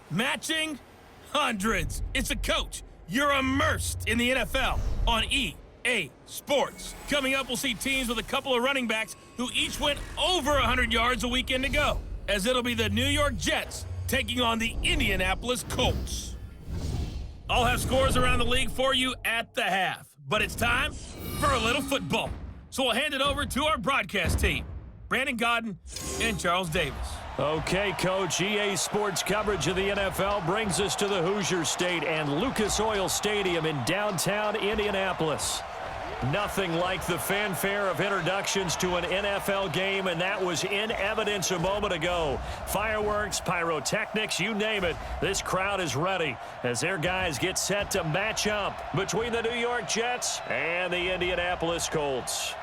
Matching hundreds. It's a coach. You're immersed in the NFL on EA Sports. Coming up, we'll see teams with a couple of running backs who each went over 100 yards a weekend ago, as it'll be the New York Jets taking on the Indianapolis Colts. I'll have scores around the league for you at the half, but it's time for a little football. So we'll hand it over to our broadcast team, Brandon Godden and Charles Davis. Okay, Coach, EA Sports coverage of the NFL brings us to the Hoosier State and Lucas Oil Stadium in downtown Indianapolis. Nothing like the fanfare of introductions to an NFL game, and that was in evidence a moment ago. Fireworks, pyrotechnics, you name it, this crowd is ready as their guys get set to match up between the New York Jets and the Indianapolis Colts.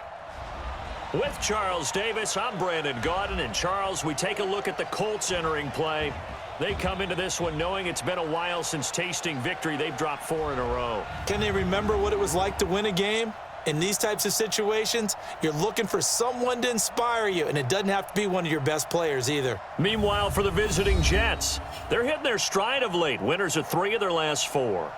With Charles Davis, I'm Brandon Godden, and Charles, we take a look at the Colts entering play. They come into this one knowing it's been a while since tasting victory. They've dropped 4 in a row. Can they remember what it was like to win a game? In these types of situations, you're looking for someone to inspire you, and it doesn't have to be one of your best players either. Meanwhile, for the visiting Jets, they're hitting their stride of late. Winners of 3 of their last 4.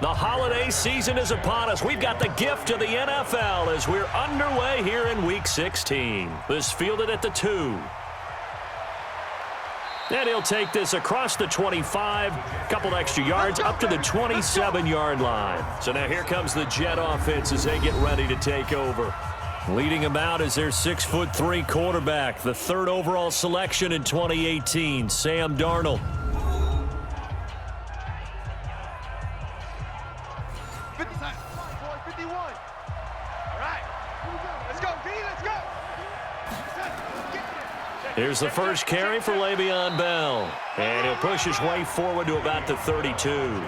The holiday season is upon us. We've got the gift of the NFL as we're underway here in Week 16. This fielded at the 2. And he'll take this across the 25, couple extra yards, up to the 27-yard line. So now here comes the Jet offense as they get ready to take over. Leading them out is their 6'3" quarterback, the 3rd overall selection in 2018, Sam Darnold. 51. All right. Let's go, D. Let's go. Here's the first carry for Le'Veon Bell. And he'll push his way forward to about the 32.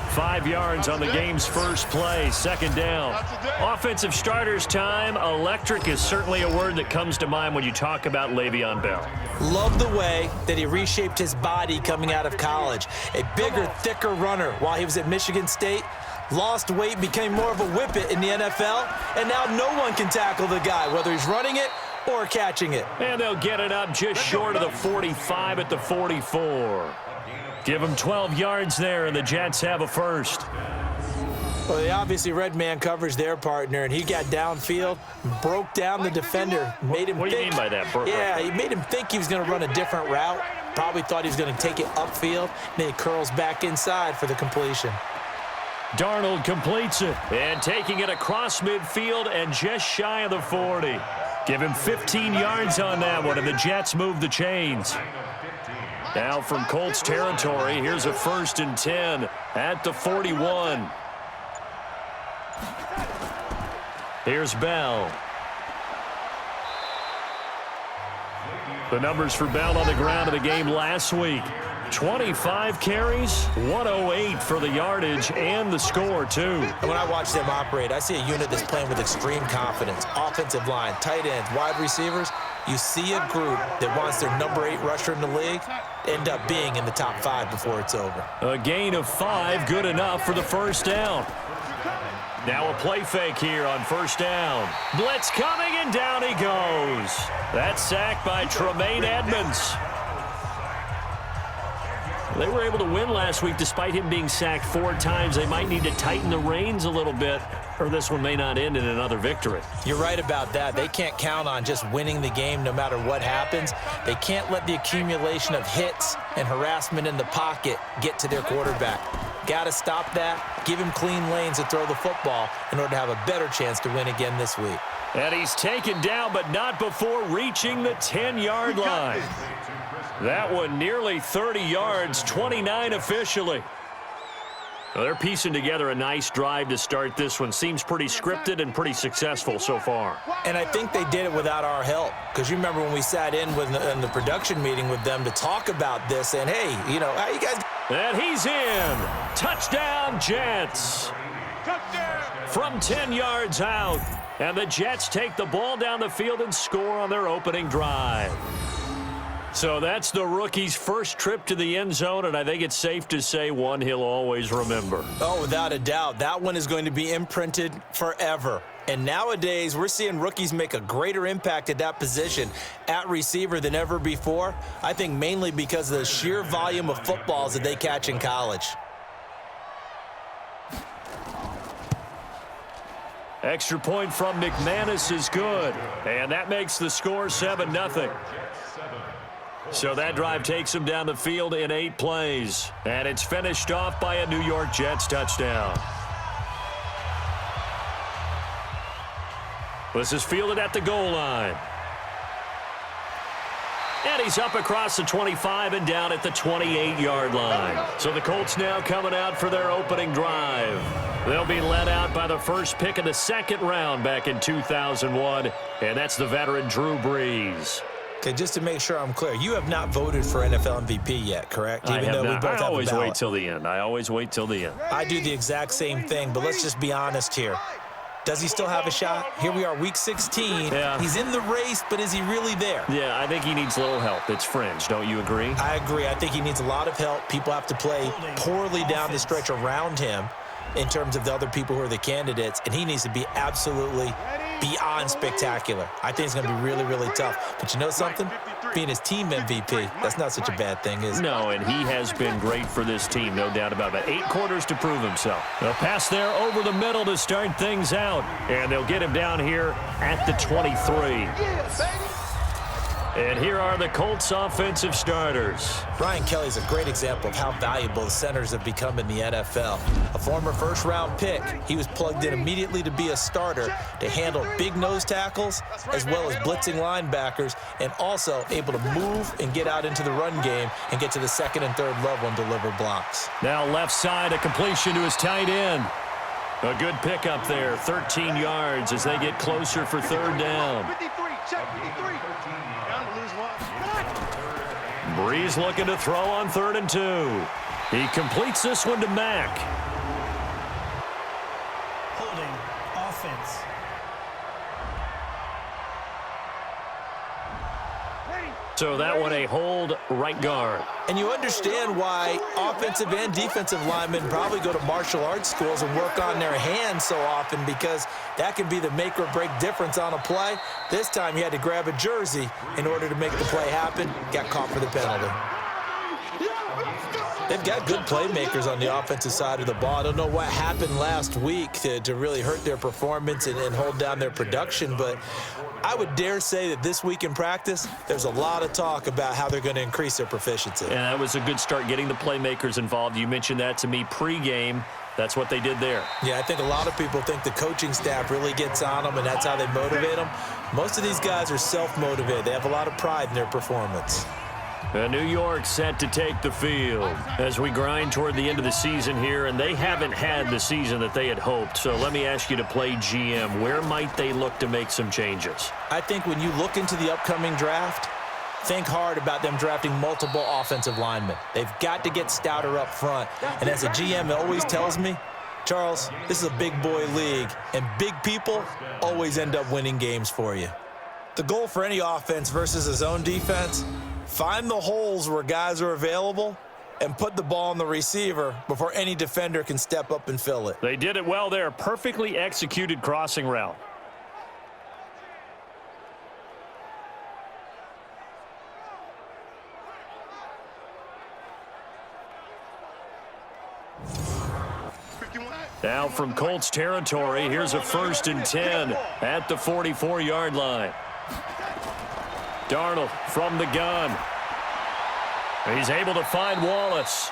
5 yards on the game's first play. 2nd down. Offensive starters time. Electric is certainly a word that comes to mind when you talk about Le'Veon Bell. Love the way that he reshaped his body coming out of college. A bigger, thicker runner while he was at Michigan State. Lost weight, became more of a whippet in the NFL, and now no one can tackle the guy, whether he's running it or catching it. And they'll get it up just short of the 45 at the 44. Give them 12 yards there, and the Jets have a first. Well, they obviously red man coverage their partner, and he got downfield, broke down the defender, made him What do you mean by that? Yeah, he made him think he was going to run a different route. Probably thought he was going to take it upfield, and then he curls back inside for the completion. Darnold completes it, and taking it across midfield and just shy of the 40. Give him 15 yards on that one, and the Jets move the chains. Now from Colts territory, here's a 1st and 10 at the 41. Here's Bell. The numbers for Bell on the ground in the game last week. 25 carries, 108 for the yardage and the score, too. And when I watch them operate, I see a unit that's playing with extreme confidence. Offensive line, tight ends, wide receivers. You see a group that wants their number 8 rusher in the league end up being in the top 5 before it's over. A gain of 5, good enough for the 1st down. Now a play fake here on 1st down. Blitz coming, and down he goes. That's sacked by Tremaine Edmonds. They were able to win last week despite him being sacked 4 times. They might need to tighten the reins a little bit, or this one may not end in another victory. You're right about that. They can't count on just winning the game no matter what happens. They can't let the accumulation of hits and harassment in the pocket get to their quarterback. Got to stop that, give him clean lanes to throw the football in order to have a better chance to win again this week. And he's taken down, but not before reaching the 10-yard line. That one nearly 30 yards, 29 officially. Well, they're piecing together a nice drive to start this one. Seems pretty scripted and pretty successful so far. And I think they did it without our help. Because you remember when we sat in the production meeting with them to talk about this, and hey, you know, how you guys... And he's in. Touchdown, Jets. From 10 yards out. And the Jets take the ball down the field and score on their opening drive. So that's the rookie's first trip to the end zone, and I think it's safe to say one he'll always remember. Oh, without a doubt. That one is going to be imprinted forever. And nowadays, we're seeing rookies make a greater impact at that position at receiver than ever before. I think mainly because of the sheer volume of footballs that they catch in college. Extra point from Mcmanus is good, and that makes the score 7-0. So that drive takes him down the field in 8 plays, and it's finished off by a New York Jets touchdown. This is fielded at the goal line. And he's up across the 25 and down at the 28-yard line. So the Colts now coming out for their opening drive. They'll be led out by the first pick in the second round back in 2001, and that's the veteran Drew Brees. Okay, just to make sure I'm clear, you have not voted for NFL MVP yet, correct? I have not. I always wait till the end. I do the exact same thing, but let's just be honest here. Does he still have a shot? Here we are, week 16. Yeah. He's in the race, but is he really there? Yeah, I think he needs a little help. It's fringe. Don't you agree? I agree. I think he needs a lot of help. People have to play poorly down the stretch around him in terms of the other people who are the candidates, and he needs to be absolutely beyond spectacular. I think it's going to be really, really tough. But you know something? Being his team MVP, that's not such a bad thing, is it? No, and he has been great for this team, no doubt about it. 8 quarters to prove himself. They'll pass there over the middle to start things out, and they'll get him down here at the 23. And here are the Colts offensive starters. Brian Kelly's a great example of how valuable the centers have become in the NFL. A former first-round pick, he was plugged in immediately to be a starter to handle big nose tackles as well as blitzing linebackers, and also able to move and get out into the run game and get to the second and third level and deliver blocks. Now left side, a completion to his tight end. A good pickup there, 13 yards as they get closer for third down. 53, check 53. Brees looking to throw on 3rd and 2. He completes this one to Mack. Holding offense. So that one a hold right guard. And you understand why offensive and defensive linemen probably go to martial arts schools and work on their hands so often, because that can be the make or break difference on a play. This time he had to grab a jersey in order to make the play happen. Got caught for the penalty. They've got good playmakers on the offensive side of the ball. I don't know what happened last week to really hurt their performance and hold down their production, but I would dare say that this week in practice, there's a lot of talk about how they're going to increase their proficiency. And that was a good start, getting the playmakers involved. You mentioned that to me pregame. That's what they did there. Yeah, I think a lot of people think the coaching staff really gets on them, and that's how they motivate them. Most of these guys are self-motivated. They have a lot of pride in their performance. New York set to take the field as we grind toward the end of the season here, and they haven't had the season that they had hoped. So let me ask you to play GM. Where might they look to make some changes? I think when you look into the upcoming draft, think hard about them drafting multiple offensive linemen. They've got to get stouter up front. And as a GM, it always tells me, Charles, this is a big boy league, and big people always end up winning games for you. The goal for any offense versus a zone defense, find the holes where guys are available and put the ball on the receiver before any defender can step up and fill it. They did it well there. Perfectly executed crossing route. Now from Colts territory, here's a 1st and 10 at the 44-yard line. Darnold from the gun. He's able to find Wallace.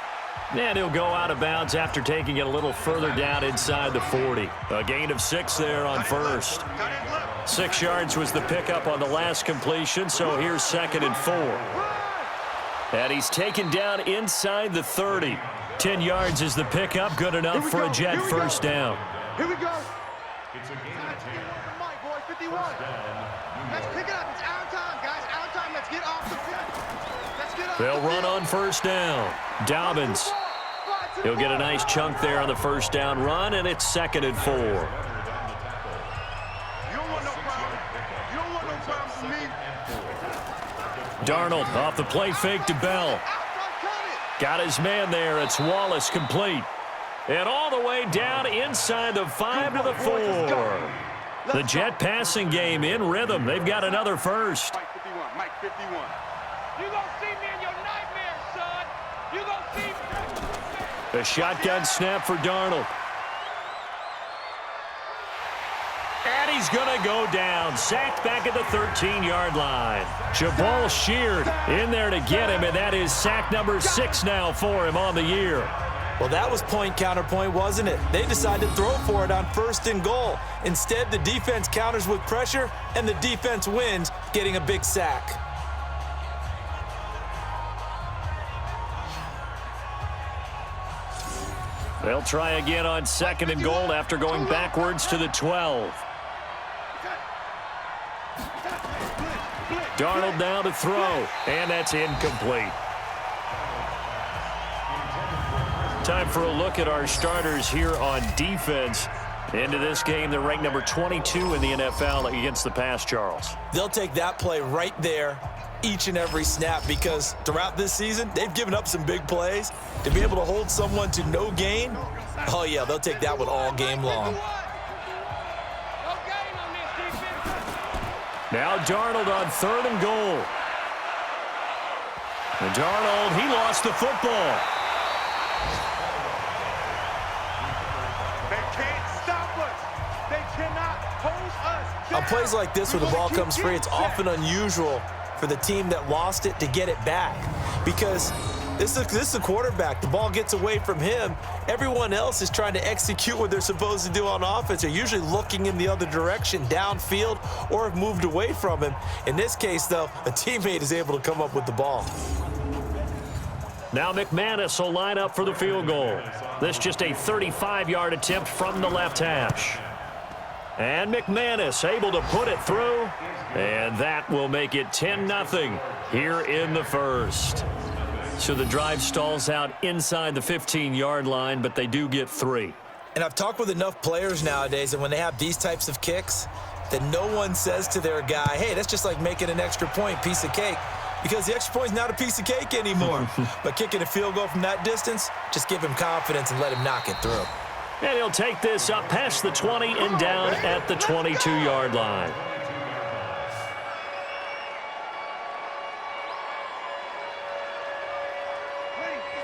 And he'll go out of bounds after taking it a little further down inside the 40. A gain of 6 there on 1st. 6 yards was the pickup on the last completion, so here's 2nd and 4. And he's taken down inside the 30. 10 yards is the pickup. Good enough for a Jet first down. Here we go. It's a game of 10. Mike, boy, 51. Let's pick it up. It's our time, guys. Our time. Let's get off the field. Let's get off the They'll run field. on first down. Dobbins. He'll get a nice chunk there on the first down run, and it's 2nd and 4. You don't want no problem. You don't want no problems with me. Darnold off the play fake to Bell. Got his man there. It's Wallace complete. And all the way down inside the 5 to the 4. The Jet passing game in rhythm. They've got another first. Mike 51. Mike 51. You gonna see me in your nightmares, son. You gonna see me. A shotgun snap for Darnold. And he's going to go down. Sacked back at the 13-yard line. Jabal Sheard in there to get him, and that is sack number 6 now for him on the year. Well, that was point counterpoint, wasn't it? They decided to throw for it on 1st and goal. Instead, the defense counters with pressure, and the defense wins, getting a big sack. They'll try again on 2nd and goal after going backwards to the 12. Darnold now to throw, and that's incomplete. Time for a look at our starters here on defense. Into this game, they're ranked number 22 in the NFL against the pass, Charles. They'll take that play right there each and every snap because throughout this season, they've given up some big plays. To be able to hold someone to no gain, oh, yeah, they'll take that one all game long. Now Darnold on 3rd and goal. And Darnold, he lost the football. They can't stop us. They cannot hold us down. On plays like this where the ball comes free, it's often unusual for the team that lost it to get it back because this is the quarterback. The ball gets away from him. Everyone else is trying to execute what they're supposed to do on offense. They're usually looking in the other direction, downfield, or have moved away from him. In this case, though, a teammate is able to come up with the ball. Now Mcmanus will line up for the field goal. This just a 35-yard attempt from the left hash. And Mcmanus able to put it through, and that will make it 10-0 here in the first. So the drive stalls out inside the 15-yard line, but they do get 3. And I've talked with enough players nowadays, and when they have these types of kicks, that no one says to their guy, hey, that's just like making an extra point, piece of cake. Because the extra point's not a piece of cake anymore. But kicking a field goal from that distance, just give him confidence and let him knock it through. And he'll take this up past the 20 and down at the 22-yard line.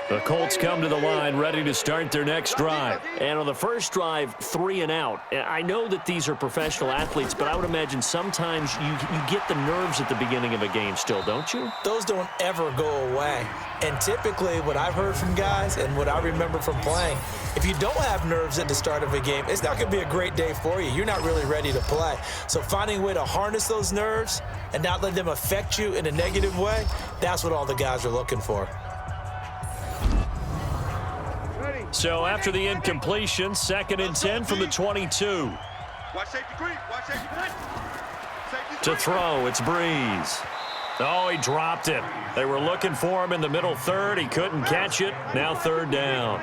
The Colts come to the line ready to start their next drive. And on the first drive, 3 and out. I know that these are professional athletes, but I would imagine sometimes you get the nerves at the beginning of a game still, don't you? Those don't ever go away. And typically what I've heard from guys and what I remember from playing, if you don't have nerves at the start of a game, it's not going to be a great day for you. You're not really ready to play. So finding a way to harness those nerves and not let them affect you in a negative way, that's what all the guys are looking for. So after the incompletion, 2nd and 10 from the 22. Watch safety green. Watch safety green. To throw, it's Breeze. Oh, he dropped it. They were looking for him in the middle third. He couldn't catch it. Now 3rd down.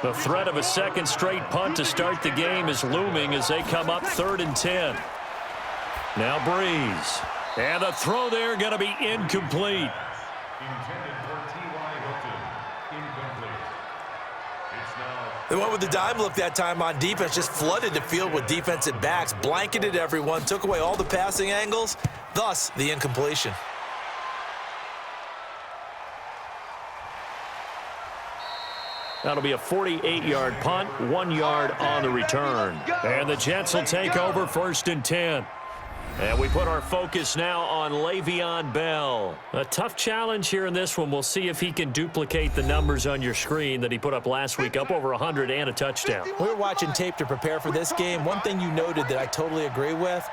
The threat of a second straight punt to start the game is looming as they come up 3rd and 10. Now Breeze. And the throw there going to be incomplete. They went with the dime look that time on defense, just flooded the field with defensive backs, blanketed everyone, took away all the passing angles, thus the incompletion. That'll be a 48-yard punt, 1 yard on the return. And the Jets will take over 1st and 10. And we put our focus now on Le'Veon Bell. A tough challenge here in this one. We'll see if he can duplicate the numbers on your screen that he put up last week, up over 100 and a touchdown. We were watching tape to prepare for this game. One thing you noted that I totally agree with,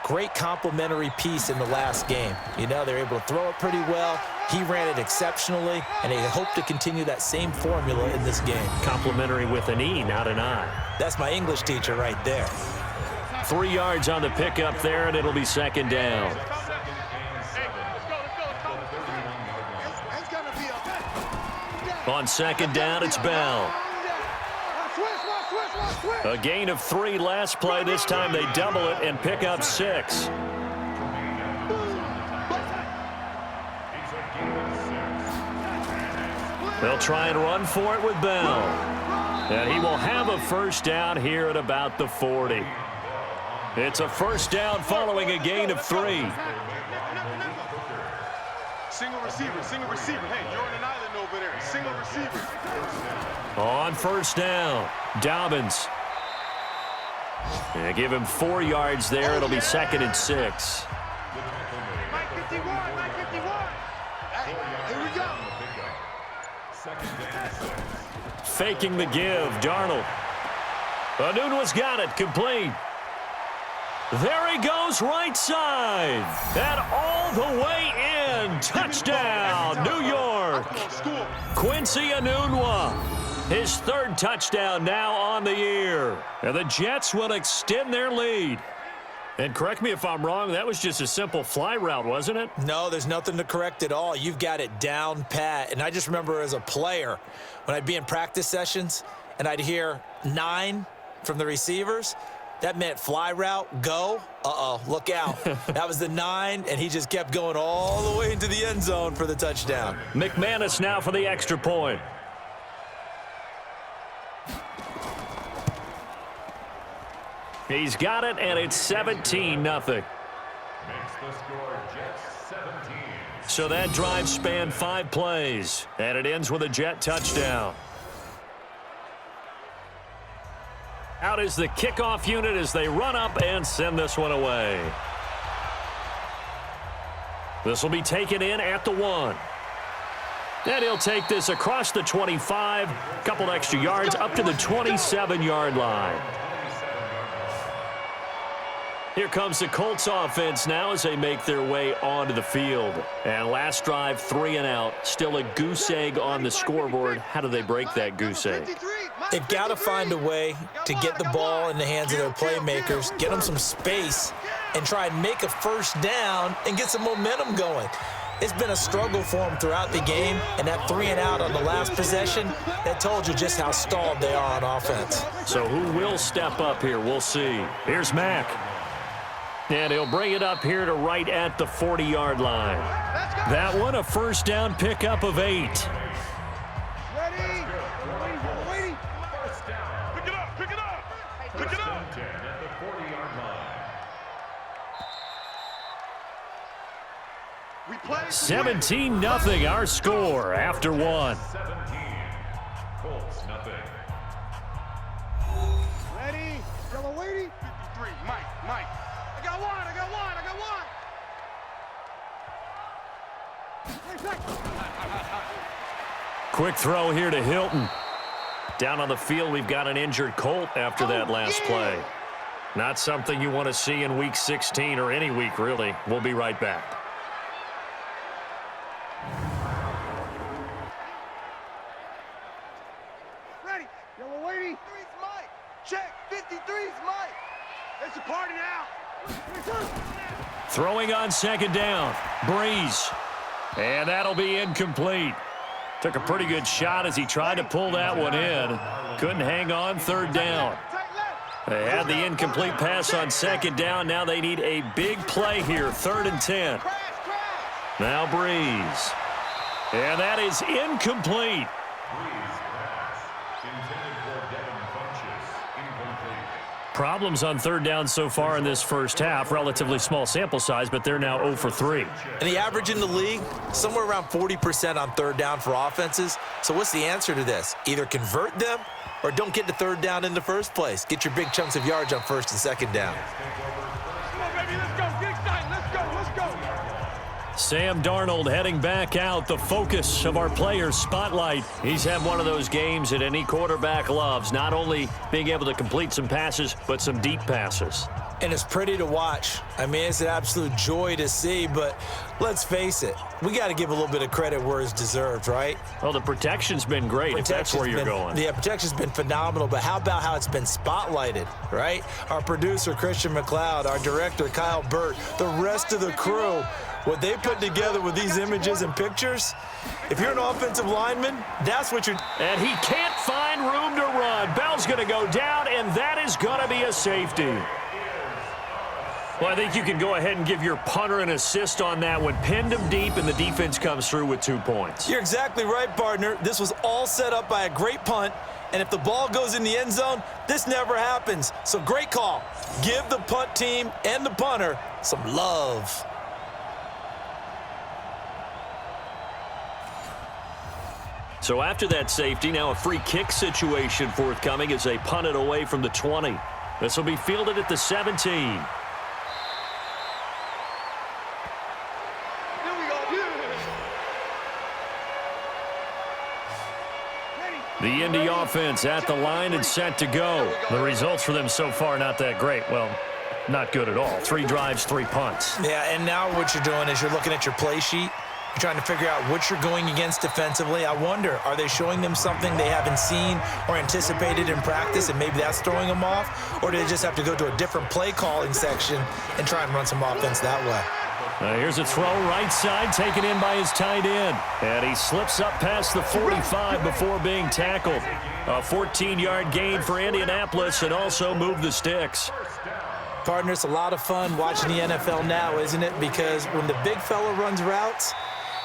great complementary piece in the last game. You know, they're able to throw it pretty well. He ran it exceptionally, and they hope to continue that same formula in this game. Complimentary with an E, not an I. That's my English teacher right there. 3 yards on the pickup there, and it'll be second down. On second down, it's Bell. A gain of 3 last play. This time they double it and pick up 6. They'll try and run for it with Bell. And he will have a first down here at about the 40. It's a first down following a gain of 3. Single receiver. Hey, you're on an island over there. Single receiver. On first down, Dobbins. And give him 4 yards there. It'll be second and 6. Mike 51. Hey, here we go. Faking the give, Darnold. Mcmanus got it, complete. There he goes, right side. And all the way in. Touchdown, New York. Quincy Enunwa. His 3rd touchdown now on the year. And the Jets will extend their lead. And correct me if I'm wrong, that was just a simple fly route, wasn't it? No, there's nothing to correct at all. You've got it down pat. And I just remember as a player, when I'd be in practice sessions and I'd hear 9 from the receivers, that meant fly route, go. Uh-oh, look out. That was the 9, and he just kept going all the way into the end zone for the touchdown. Mcmanus now for the extra point. He's got it, and it's 17-0. So that drive spanned 5 plays, and it ends with a Jet touchdown. Out is the kickoff unit as they run up and send this one away. This will be taken in at the 1. And he'll take this across the 25, a couple extra yards up to the 27-yard line. Here comes the Colts offense now as they make their way onto the field. And last drive, 3 and out. Still a goose egg on the scoreboard. How do they break that goose egg? They've got to find a way to get the ball in the hands of their playmakers, get them some space, and try and make a first down and get some momentum going. It's been a struggle for them throughout the game, and that 3 and out on the last possession, that told you just how stalled they are on offense. So who will step up here? We'll see. Here's Mack. And he'll bring it up here to right at the 40-yard line. That one, a first down pickup of 8. Ready? Pick it up. 17-0 our score after 1. 17. Colts, nothing. Ready? Yellow waiting. 53. Mike. I got one. Quick throw here to Hilton. Down on the field, we've got an injured Colt after that last play. Not something you want to see in Week 16 or any week, really. We'll be right back. Ready? Yellow waiting. 53's Mike. Check. 53's Mike. It's a party now. Throwing on second down. Breeze. And that'll be incomplete. Took a pretty good shot as he tried to pull that one in. Couldn't hang on third down. They had the incomplete pass on second down. Now they need a big play here, 3rd and 10. Now Breeze. And that is incomplete. Problems on third down so far in this first half. Relatively small sample size, but they're now 0 for 3. And the average in the league, somewhere around 40% on third down for offenses. So what's the answer to this? Either convert them or don't get to third down in the first place. Get your big chunks of yards on first and second down. Come on, baby. Let's go. Get excited. Let's go. Sam Darnold heading back out, the focus of our players' spotlight. He's had one of those games that any quarterback loves, not only being able to complete some passes, but some deep passes. And it's pretty to watch. I mean, it's an absolute joy to see, but let's face it, we got to give a little bit of credit where it's deserved, right? Well, the protection's been great, if that's where you're going. Yeah, protection's been phenomenal, but how about how it's been spotlighted, right? Our producer, Christian McLeod, our director, Kyle Burt, the rest of the crew, what they put together with these images and pictures, if you're an offensive lineman, that's what you're... And he can't find room to run. Bell's going to go down, and that is going to be a safety. Well, I think you can go ahead and give your punter an assist on that one. Pinned him deep, and the defense comes through with 2 points. You're exactly right, partner. This was all set up by a great punt, and if the ball goes in the end zone, this never happens. So great call. Give the punt team and the punter some love. So after that safety, now a free kick situation forthcoming as they punt it away from the 20. This will be fielded at the 17. The Indy offense at the line and set to go. The results for them so far not that great. Well, not good at all. 3 drives, 3 punts. Yeah, and now what you're doing is you're looking at your play sheet. You're trying to figure out what you're going against defensively. I wonder, are they showing them something they haven't seen or anticipated in practice, and maybe that's throwing them off? Or do they just have to go to a different play calling section and try and run some offense that way? Here's a throw right side, taken in by his tight end. And he slips up past the 45 before being tackled. A 14-yard gain for Indianapolis and also moved the sticks. Partner, it's a lot of fun watching the NFL now, isn't it? Because when the big fella runs routes,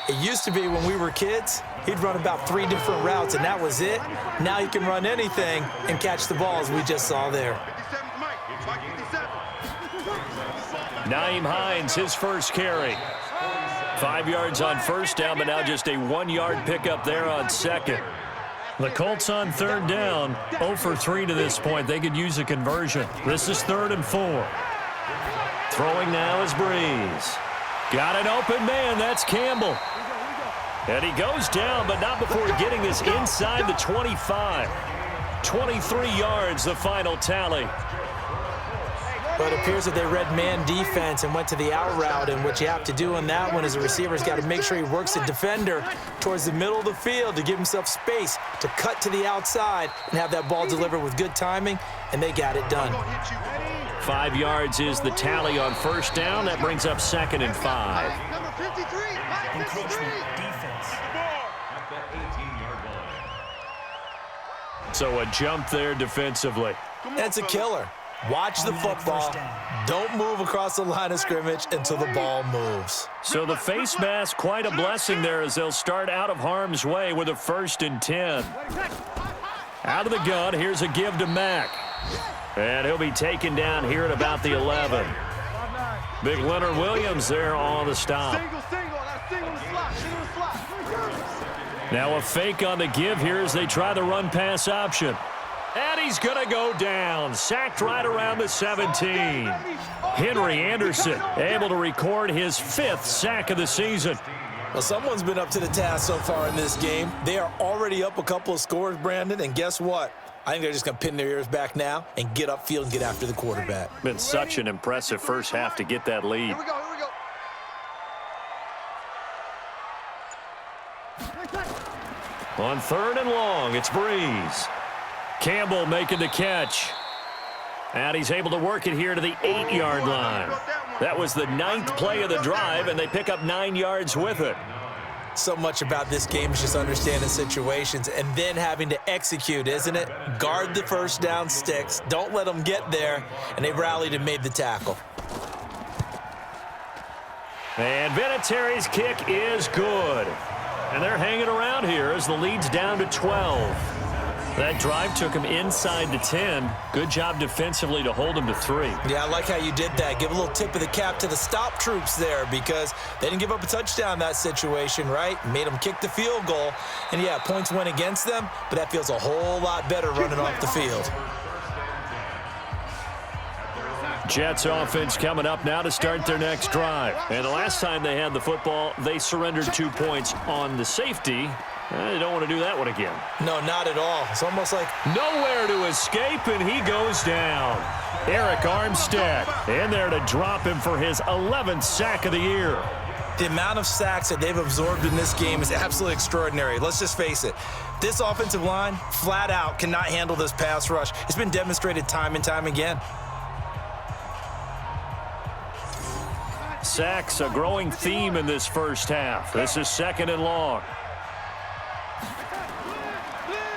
it used to be when we were kids, he'd run about 3 different routes, and that was it. Now he can run anything and catch the ball, as we just saw there. Naeem Hines, his first carry. 5 yards on first down, but now just a 1-yard pickup there on second. The Colts on third down, 0 for 3 to this point. They could use a conversion. This is 3rd and 4. Throwing now is Breeze. Got an open man, that's Campbell. And he goes down, but not before getting this inside the 25. 23 yards, the final tally. But it appears that they read man defense and went to the out route, and what you have to do on that one is the receiver's got to make sure he works the defender towards the middle of the field to give himself space to cut to the outside and have that ball delivered with good timing, and they got it done. 5 yards is the tally on first down. That brings up 2nd and 5. Encroachment defense. So a jump there defensively. That's a killer. Watch the football. Don't move across the line of scrimmage until the ball moves. So the face mask, quite a blessing there as they'll start out of harm's way with a 1st and 10. Out of the gun, here's a give to Mack. And he'll be taken down here at about the 11. Big Leonard Williams there on the stop. Now a fake on the give here as they try the run-pass option. And he's going to go down. Sacked right around the 17. Henry Anderson able to record his 5th sack of the season. Well, someone's been up to the task so far in this game. They are already up a couple of scores, Brandon, and guess what? I think they're just going to pin their ears back now and get upfield and get after the quarterback. Been such an impressive first half to get that lead. Here we go. On 3rd and long, it's Breeze. Campbell making the catch. And he's able to work it here to the 8-yard line. That was the 9th play of the drive, and they pick up 9 yards with it. So much about this game is just understanding situations and then having to execute, isn't it? Guard the first down sticks. Don't let them get there. And they rallied and made the tackle. And Vinatieri's kick is good. And they're hanging around here as the lead's down to 12. That drive took him inside the 10. Good job defensively to hold him to 3. Yeah, I like how you did that. Give a little tip of the cap to the stop troops there because they didn't give up a touchdown in that situation, right? Made them kick the field goal. And, yeah, points went against them, but that feels a whole lot better running off the field. Jets offense coming up now to start their next drive. And the last time they had the football, they surrendered 2 points on the safety. They don't want to do that one again. No, not at all. It's almost like nowhere to escape, and he goes down. Eric Armstead in there to drop him for his 11th sack of the year. the amount of sacks that they've absorbed in this game is absolutely extraordinary. Let's just face it. This offensive line, flat out, cannot handle this pass rush. It's been demonstrated time and time again. Sacks, a growing theme in this first half. This is 2nd and long.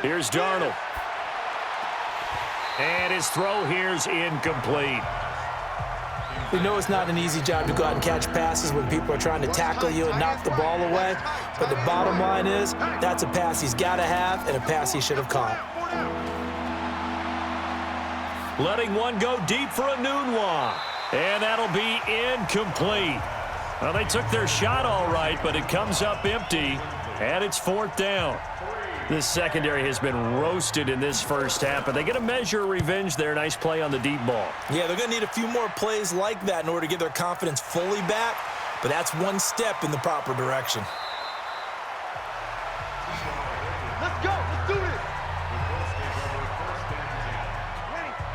Here's Darnold. And his throw here's incomplete. We know it's not an easy job to go out and catch passes when people are trying to tackle you and knock the ball away. But the bottom line is, that's a pass he's got to have and a pass he should have caught. Letting one go deep for a noon one. And that'll be incomplete. Well, they took their shot all right, but it comes up empty, and it's 4th down. This secondary has been roasted in this first half, but they get a measure of revenge there. Nice play on the deep ball. Yeah, they're going to need a few more plays like that in order to get their confidence fully back, but that's one step in the proper direction. Let's go. Let's do this.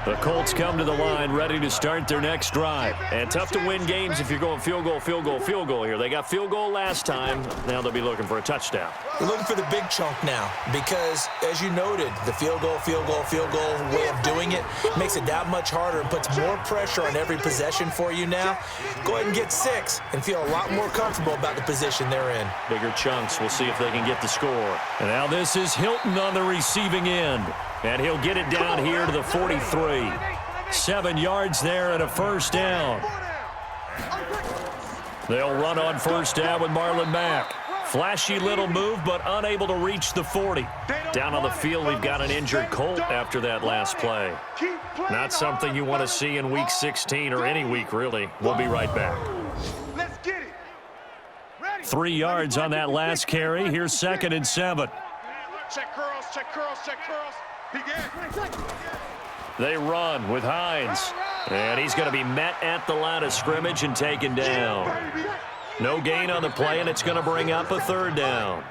The Colts come to the line ready to start their next drive. And tough to win games if you're going field goal, field goal, field goal here. They got field goal last time. Now they'll be looking for a touchdown. They're looking for the big chunk now because, as you noted, the field goal way of doing it makes it that much harder and puts more pressure on every possession for you now. Go ahead and get 6 and feel a lot more comfortable about the position they're in. Bigger chunks. We'll see if they can get the score. And now this is Hilton on the receiving end. And he'll get it down here to the 43. 7 yards there and a first down. They'll run on first down with Marlon Mack. Flashy little move, but unable to reach the 40. Down on the field, we've got an injured Colt after that last play. Not something you want to see in Week 16 or any week, really. We'll be right back. 3 yards on that last carry. Here's 2nd and 7. Check curls, check curls, check curls. They run with Hines. And he's going to be met at the line of scrimmage and taken down. No gain on the play, and it's going to bring up a 3rd down.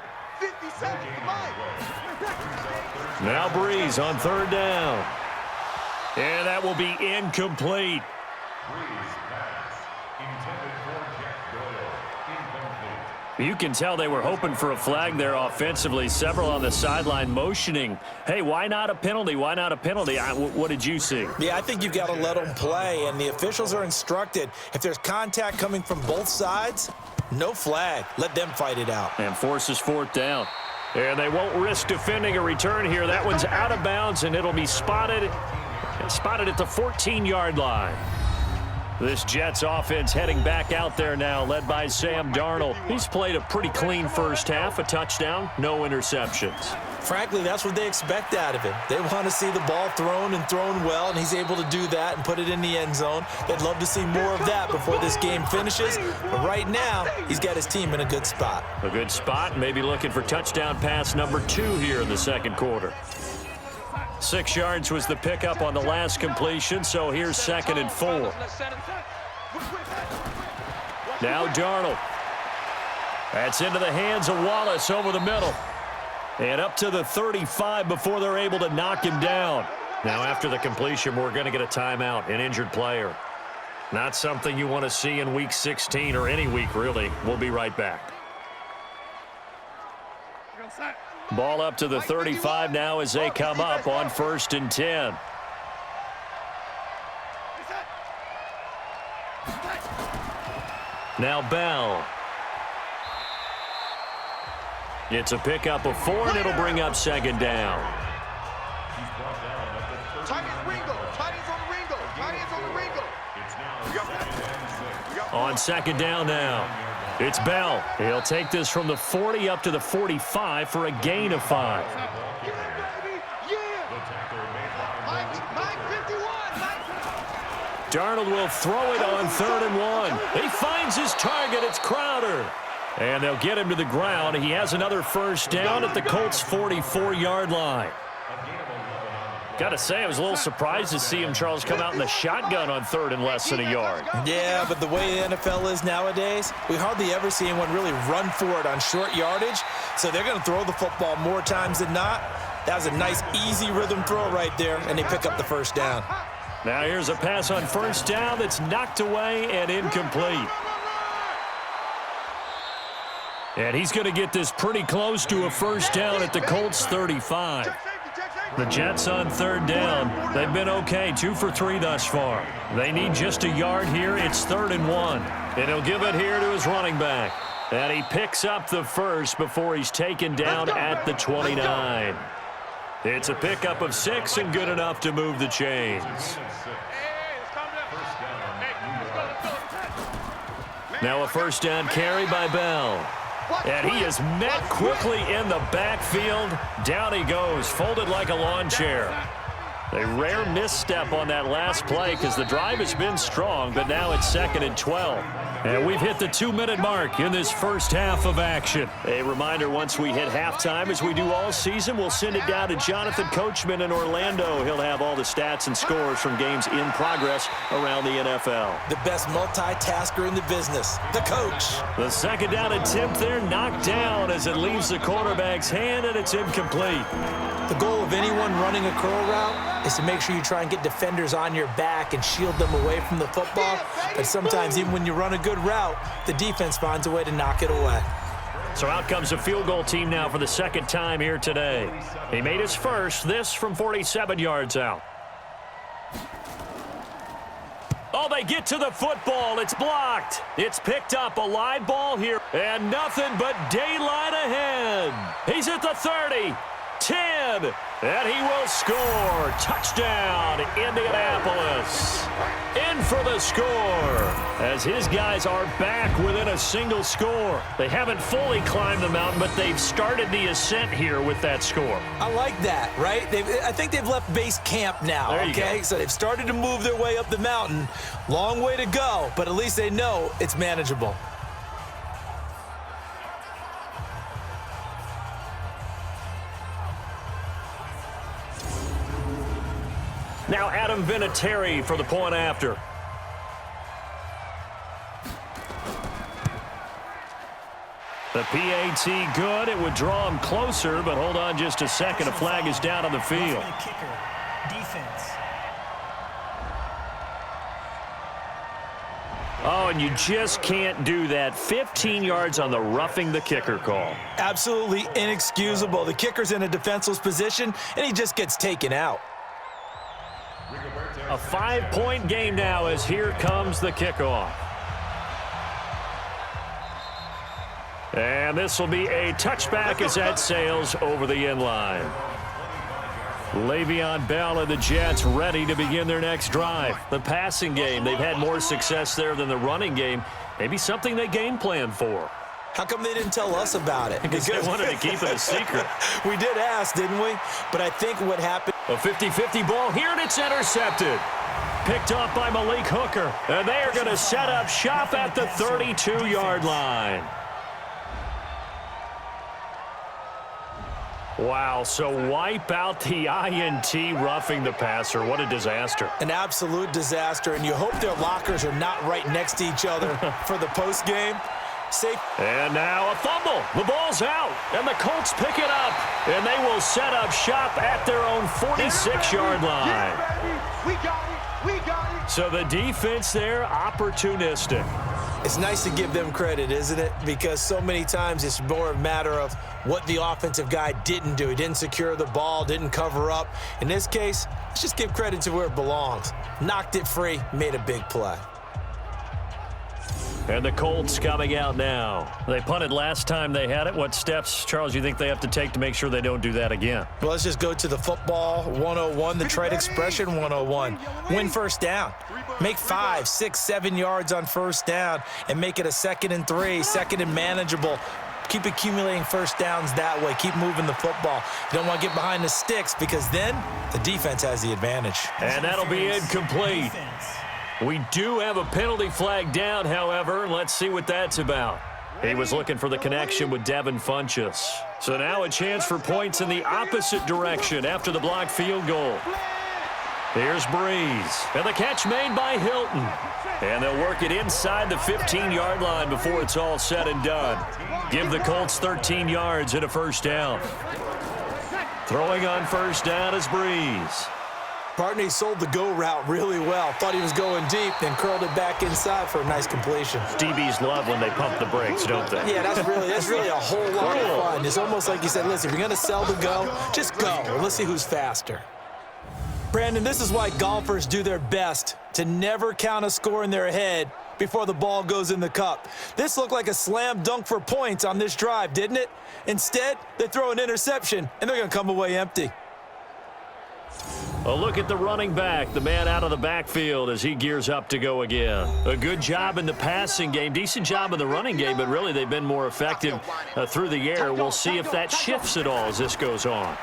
Now Breeze on 3rd down. And that will be incomplete. You can tell they were hoping for a flag there offensively. Several on the sideline motioning, hey, why not a penalty? Why not a penalty? What did you see? Yeah, I think you've got to let them play, and the officials are instructed. If there's contact coming from both sides, no flag. Let them fight it out. And forces 4th down. And they won't risk defending a return here. That one's out of bounds, and it'll be spotted at the 14-yard line. This Jets offense heading back out there now, led by Sam Darnold. He's played a pretty clean first half, a touchdown, no interceptions. Frankly, that's what they expect out of him. They want to see the ball thrown and thrown well, and he's able to do that and put it in the end zone. They'd love to see more of that before this game finishes. But right now, he's got his team in a good spot. A good spot, maybe looking for touchdown pass number 2 here in the second quarter. 6 yards was the pickup on the last completion, so here's 2nd and 4. Now Darnold. That's into the hands of Wallace over the middle. And up to the 35 before they're able to knock him down. Now after the completion, we're going to get a timeout, an injured player. Not something you want to see in Week 16 or any week, really. We'll be right back. Ball up to the 35 now as they come up on 1st and 10. Now Bell. It's a pickup of 4, and it'll bring up 2nd down. On 2nd down now. It's Bell. He'll take this from the 40 up to the 45 for a gain of 5. Darnold will throw it on 3rd and 1. He finds his target. It's Crowder. And they'll get him to the ground. He has another first down at the Colts' 44-yard line. Got to say, I was a little surprised to see him, Charles, come out in the shotgun on 3rd and less than a yard. Yeah, but the way the NFL is nowadays, we hardly ever see anyone really run for it on short yardage. So they're going to throw the football more times than not. That was a nice, easy rhythm throw right there, and they pick up the first down. Now here's a pass on 1st down that's knocked away and incomplete. And he's going to get this pretty close to a first down at the Colts 35. The Jets on 3rd down. They've been okay, 2 for 3 thus far. They need just a yard here. It's 3rd and 1. And he'll give it here to his running back. And he picks up the first before he's taken down at the 29. It's a pickup of 6 and good enough to move the chains. Now a first down carry by Bell. And he is met quickly in the backfield. Down he goes, folded like a lawn chair. A rare misstep on that last play because the drive has been strong, but now it's 2nd and 12. And we've hit the 2-minute mark in this first half of action. A reminder, once we hit halftime, as we do all season, we'll send it down to Jonathan Coachman in Orlando. He'll have all the stats and scores from games in progress around the NFL. The best multitasker in the business, the coach. The 2nd down attempt there knocked down as it leaves the quarterback's hand, and it's incomplete. The goal of anyone running a curl route is to make sure you try and get defenders on your back and shield them away from the football. But sometimes even when you run a good route, the defense finds a way to knock it away. So out comes a field goal team now for the 2nd time here today. He made his first, this from 47 yards out. Oh, they get to the football. It's blocked. It's picked up. A live ball here. And nothing but daylight ahead. He's at the 30. 10, and he will score. Touchdown, Indianapolis. In for the score, as his guys are back within a single score. They haven't fully climbed the mountain, but they've started the ascent here with that score. I like that, right? I think they've left base camp now, okay? So they've started to move their way up the mountain. Long way to go, but at least they know it's manageable. Now Adam Vinatieri for the point after. The PAT good. It would draw him closer, but hold on just a second. A flag is down on the field. Oh, and you just can't do that. 15 yards on the roughing the kicker call. Absolutely inexcusable. The kicker's in a defenseless position, and he just gets taken out. A 5-point game now as here comes the kickoff. And this will be a touchback as that sails over the end line. Le'Veon Bell and the Jets ready to begin their next drive. The passing game, they've had more success there than the running game. Maybe something they game plan for. How come they didn't tell us about it? Because they wanted to keep it a secret. We did ask, didn't we? But I think what happened... A 50-50 ball here, and it's intercepted. Picked off by Malik Hooker. And they are going to set up shop at the 32-yard line. Wow, so wipe out the INT roughing the passer. What a disaster. An absolute disaster, and you hope their lockers are not right next to each other for the postgame. Safe. And now a fumble. The ball's out, and the Colts pick it up, and they will set up shop at their own 46-yard line. We got it. We got it. So the defense there, opportunistic. It's nice to give them credit, isn't it? Because so many times it's more a matter of what the offensive guy didn't do. He didn't secure the ball, didn't cover up. In this case, let's just give credit to where it belongs. Knocked it free, made a big play. And the Colts coming out now. They punted last time they had it. What steps, Charles, you think they have to take to make sure they don't do that again? Well, let's just go to the football 101, the trade expression 101. Win first down. Make 5, 6, 7 yards on first down and make it a 2nd and 3, 2nd and manageable. Keep accumulating first downs that way. Keep moving the football. You don't want to get behind the sticks because then the defense has the advantage. And that'll be incomplete. We do have a penalty flag down, however. Let's see what that's about. He was looking for the connection with Devin Funchess. So now a chance for points in the opposite direction after the blocked field goal. Here's Breeze. And the catch made by Hilton. And they'll work it inside the 15-yard line before it's all said and done. Give the Colts 13 yards and a first down. Throwing on first down is Breeze. Bartney sold the go route really well. Thought he was going deep, then curled it back inside for a nice completion. DBs love when they pump the brakes, don't they? Yeah, that's really a whole lot of fun. It's almost like you said, listen, if you're going to sell the go, just go, and let's see who's faster. Brandon, this is why golfers do their best to never count a score in their head before the ball goes in the cup. This looked like a slam dunk for points on this drive, didn't it? Instead, they throw an interception, and they're going to come away empty. A look at the running back, the man out of the backfield as he gears up to go again. A good job in the passing game, decent job in the running game, but really they've been more effective through the air. We'll see if that shifts at all as this goes on.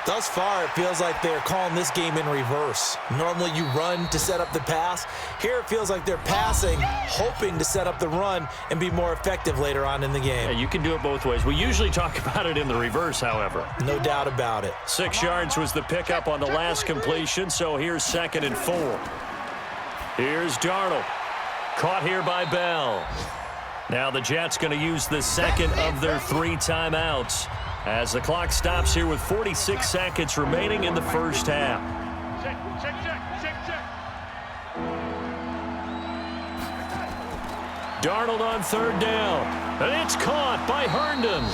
Thus far, it feels like they're calling this game in reverse. Normally you run to set up the pass. Here it feels like they're passing, hoping to set up the run and be more effective later on in the game. Yeah, you can do it both ways. We usually talk about it in the reverse, however. No doubt about it. 6 yards was the pickup on the last completion, so here's 2nd and 4. Here's Darnold. Caught here by Bell. Now the Jets going to use the second of their 3 timeouts as the clock stops here with 46 seconds remaining in the first half. Check. Darnold on 3rd down, and it's caught by Herndon.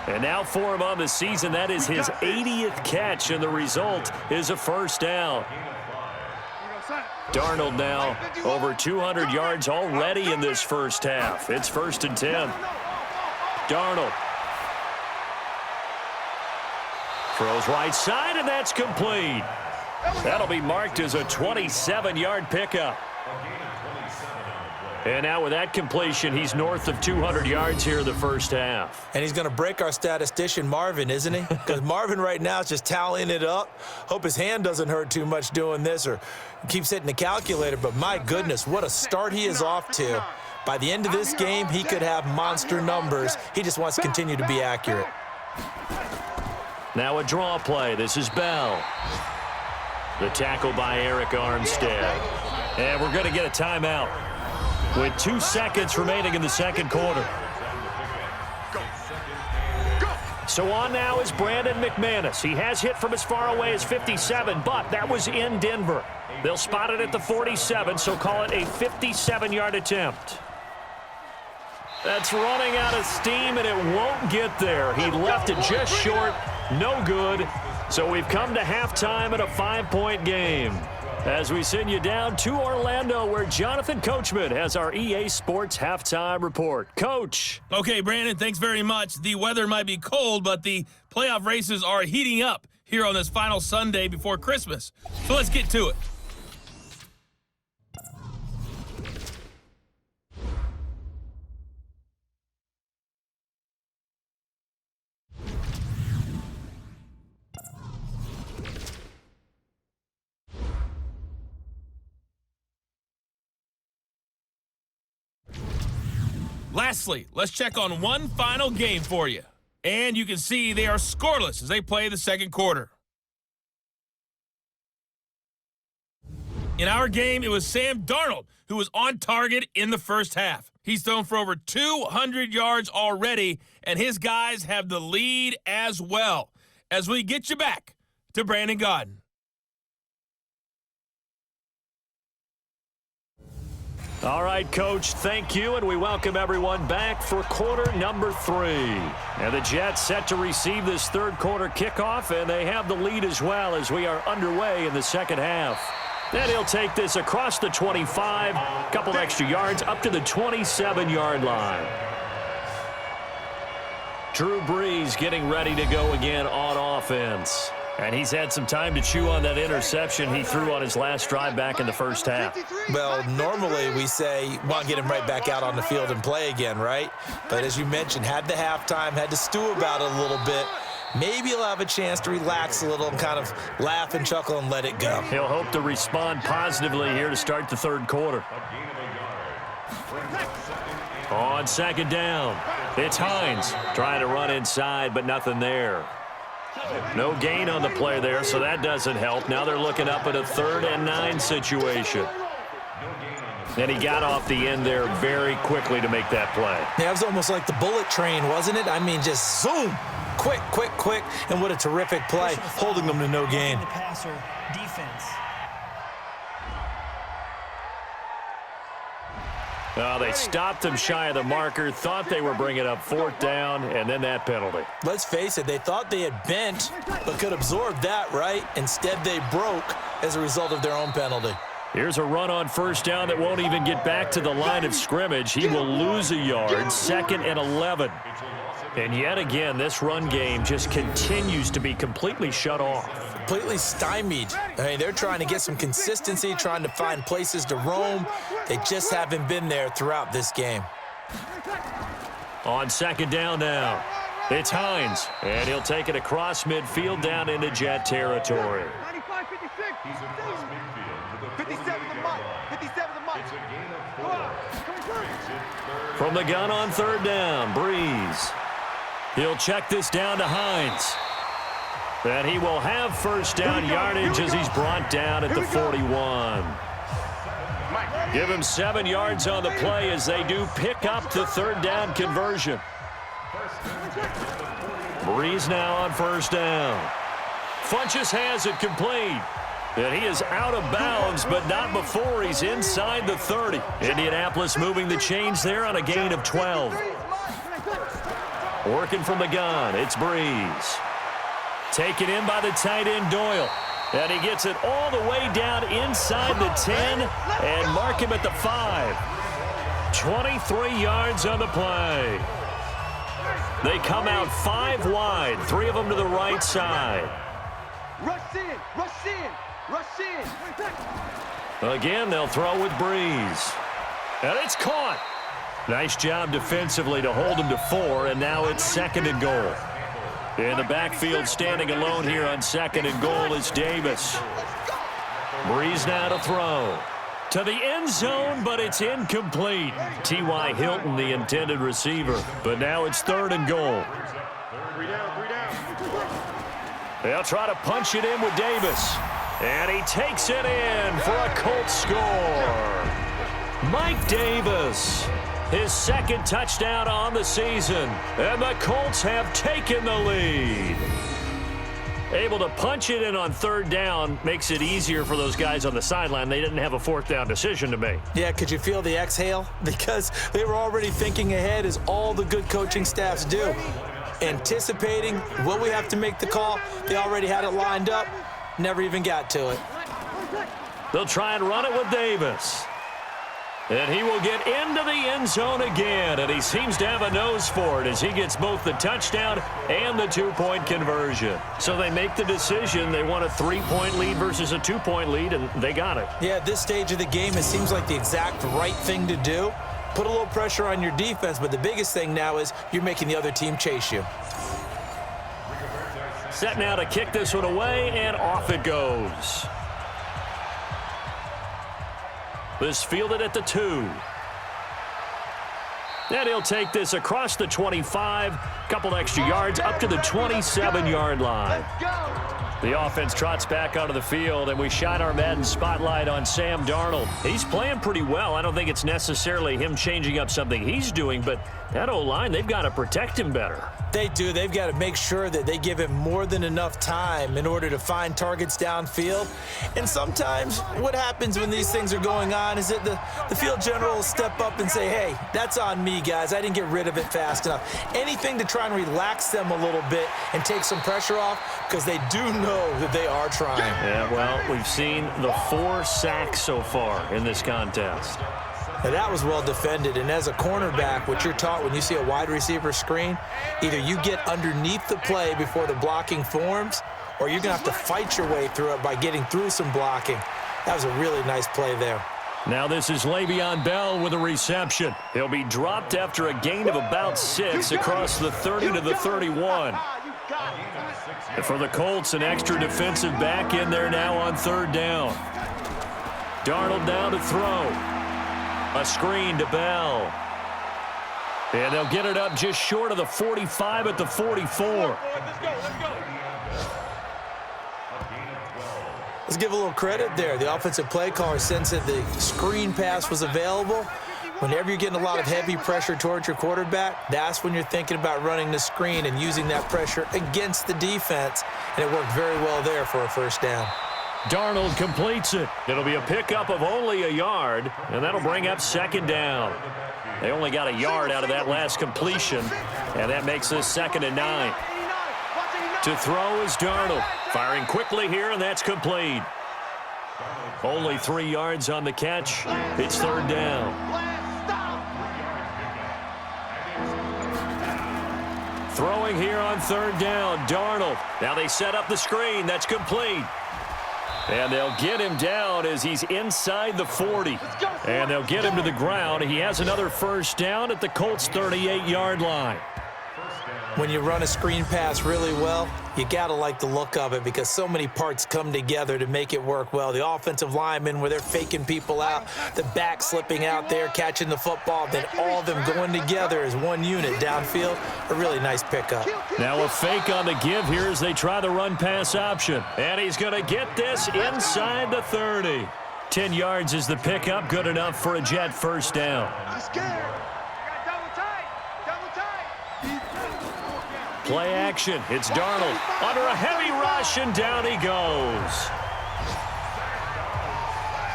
And now for him on the season, that is his 80th catch, and the result is a first down. Darnold now over 200 yards already in this first half. It's 1st and 10. Darnold. Throws right side, and that's complete. That'll be marked as a 27-yard pickup. And now with that completion, he's north of 200 yards here in the first half. And he's going to break our statistician, Marvin, isn't he? Because Marvin right now is just tallying it up. Hope his hand doesn't hurt too much doing this or keeps hitting the calculator. But my goodness, what a start he is off to. By the end of this game, he could have monster numbers. He just wants to continue to be accurate. Now a draw play. This is Bell. The tackle by Eric Armstead. And we're going to get a timeout with 2 seconds remaining in the second quarter. So on now is Brandon Mcmanus. He has hit from as far away as 57, but that was in Denver. They'll spot it at the 47, so call it a 57-yard attempt. That's running out of steam, and it won't get there. He left it just short. No good. So we've come to halftime in a 5-point game as we send you down to Orlando, where Jonathan Coachman has our EA Sports halftime report. Coach. Okay, Brandon, thanks very much. The weather might be cold, but the playoff races are heating up here on this final Sunday before Christmas. So let's get to it. Lastly, let's check on one final game for you. And you can see they are scoreless as they play the second quarter. In our game, it was Sam Darnold who was on target in the first half. He's thrown for over 200 yards already, and his guys have the lead as well. As we get you back to Brandon Gaudin. All right, Coach, thank you, and we welcome everyone back for quarter number 3. And the Jets set to receive this third quarter kickoff, and they have the lead as well as we are underway in the second half. Then he'll take this across the 25, a couple extra yards, up to the 27-yard line. Drew Brees getting ready to go again on offense. And he's had some time to chew on that interception he threw on his last drive back in the first half. Well, normally we say, want to get him right back out on the field and play again, right? But as you mentioned, had the halftime, had to stew about it a little bit. Maybe he'll have a chance to relax a little and kind of laugh and chuckle and let it go. He'll hope to respond positively here to start the third quarter. On second down. It's Hines trying to run inside, but nothing there. No gain on the play there, so that doesn't help. Now they're looking up at a 3rd and 9 situation. And he got off the end there very quickly to make that play. Yeah, it was almost like the bullet train, wasn't it? I mean, just zoom. Quick, quick, quick. And what a terrific play, holding them to no gain. The passer defense. Well, they stopped him shy of the marker, thought they were bringing up 4th down, and then that penalty. Let's face it, they thought they had bent, but could absorb that, right? Instead, they broke as a result of their own penalty. Here's a run on 1st down that won't even get back to the line of scrimmage. He will lose a yard, 2nd and 11. And yet again, this run game just continues to be completely shut off. Completely stymied. I mean, they're trying to get some consistency, trying to find places to roam. They just haven't been there throughout this game. On 2nd down now, it's Hines, and he'll take it across midfield down into Jet territory. 95, 56. He's across midfield. 57 the Mike. 57 the Mike. It's a gain of 4. From the gun on 3rd down, Breeze. He'll check this down to Hines. And he will have 1st down yardage as he's brought down at the 41. Give him 7 yards on the play as they do pick up the 3rd down conversion. Breeze now on 1st down. Funchess has it complete. And he is out of bounds, but not before he's inside the 30. Indianapolis moving the chains there on a gain of 12. Working from the gun, it's Breeze. Taken in by the tight end, Doyle. And he gets it all the way down inside the 10 and mark him at the 5. 23 yards on the play. They come out 5 wide, 3 of them to the right side. Rush in, rush in, rush in. Again, they'll throw with Breeze. And it's caught. Nice job defensively to hold him to 4, and now it's 2nd and goal. In the backfield, standing alone here on 2nd and goal is Davis. Breeze now to throw. To the end zone, but it's incomplete. T.Y. Hilton, the intended receiver. But now it's 3rd and goal. They'll try to punch it in with Davis. And he takes it in for a Colts score. Mike Davis. His 2nd touchdown on the season. And the Colts have taken the lead. Able to punch it in on 3rd down makes it easier for those guys on the sideline. They didn't have a 4th down decision to make. Yeah, could you feel the exhale? Because they were already thinking ahead, as all the good coaching staffs do. Anticipating, will we have to make the call? They already had it lined up. Never even got to it. They'll try and run it with Davis. And he will get into the end zone again, and he seems to have a nose for it as he gets both the touchdown and the 2-point conversion. So they make the decision. They want a 3-point lead versus a 2-point lead, and they got it. Yeah, at this stage of the game, it seems like the exact right thing to do. Put a little pressure on your defense, but the biggest thing now is you're making the other team chase you. Set now to kick this one away, and off it goes. This fielded at the 2. And he'll take this across the 25, couple extra yards up to the 27-yard line. The offense trots back onto the field, and we shine our Madden spotlight on Sam Darnold. He's playing pretty well. I don't think it's necessarily him changing up something he's doing, but that O-line, they've got to protect him better. They do. They've got to make sure that they give him more than enough time in order to find targets downfield. And sometimes what happens when these things are going on is that the field general will step up and say, hey, that's on me, guys. I didn't get rid of it fast enough. Anything to try and relax them a little bit and take some pressure off, because they do know that they are trying. Yeah, well, we've seen the 4 sacks so far in this contest. Now, that was well defended, and as a cornerback, what you're taught when you see a wide receiver screen, either you get underneath the play before the blocking forms, or you're going to have to fight your way through it by getting through some blocking. That was a really nice play there. Now this is Le'Veon Bell with a reception. He'll be dropped after a gain of about 6 across the 30 to the 31. And for the Colts, an extra defensive back in there now on 3rd down. Darnold down to throw. A screen to Bell. And they'll get it up just short of the 45 at the 44. Let's go. Let's give a little credit there. The offensive play caller sensed that the screen pass was available. Whenever you're getting a lot of heavy pressure towards your quarterback, that's when you're thinking about running the screen and using that pressure against the defense. And it worked very well there for a first down. Darnold completes it. It'll be a pickup of only a yard, and that'll bring up second down. They only got a yard out of that last completion, and that makes this 2nd and 9. To throw is Darnold. Firing quickly here, and that's complete. Only 3 yards on the catch. It's 3rd down. Throwing here on 3rd down, Darnold. Now they set up the screen. That's complete. And they'll get him down as he's inside the 40. And they'll get him to the ground. He has another first down at the Colts' 38-yard line. When you run a screen pass really well, you got to like the look of it because so many parts come together to make it work well. The offensive linemen, where they're faking people out, the back slipping out there, catching the football, then all of them going together as one unit downfield. A really nice pickup. Now a fake on the give here as they try the run-pass option. And he's going to get this inside the 30. 10 yards is the pickup, good enough for a Jet first down. Play action. It's Darnold under a heavy rush, and down he goes.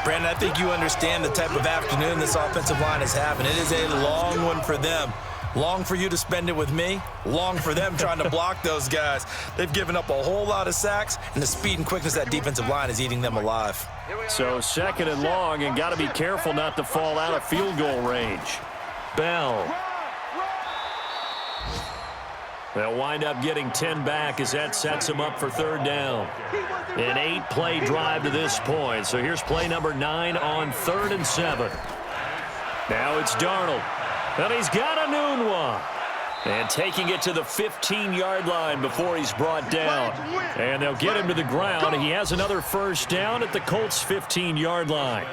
Brandon, I think you understand the type of afternoon this offensive line is having. It is a long one for them. Long for you to spend it with me. Long for them trying to block those guys. They've given up a whole lot of sacks, and the speed and quickness of that defensive line is eating them alive. So 2nd and long, and got to be careful not to fall out of field goal range. Bell. They'll wind up getting 10 back as that sets them up for 3rd down. An 8-play drive to this point. So here's play number 9 on 3rd and 7. Now it's Darnold. And he's got a noon one. And taking it to the 15-yard line before he's brought down. And they'll get him to the ground. He has another first down at the Colts' 15-yard line.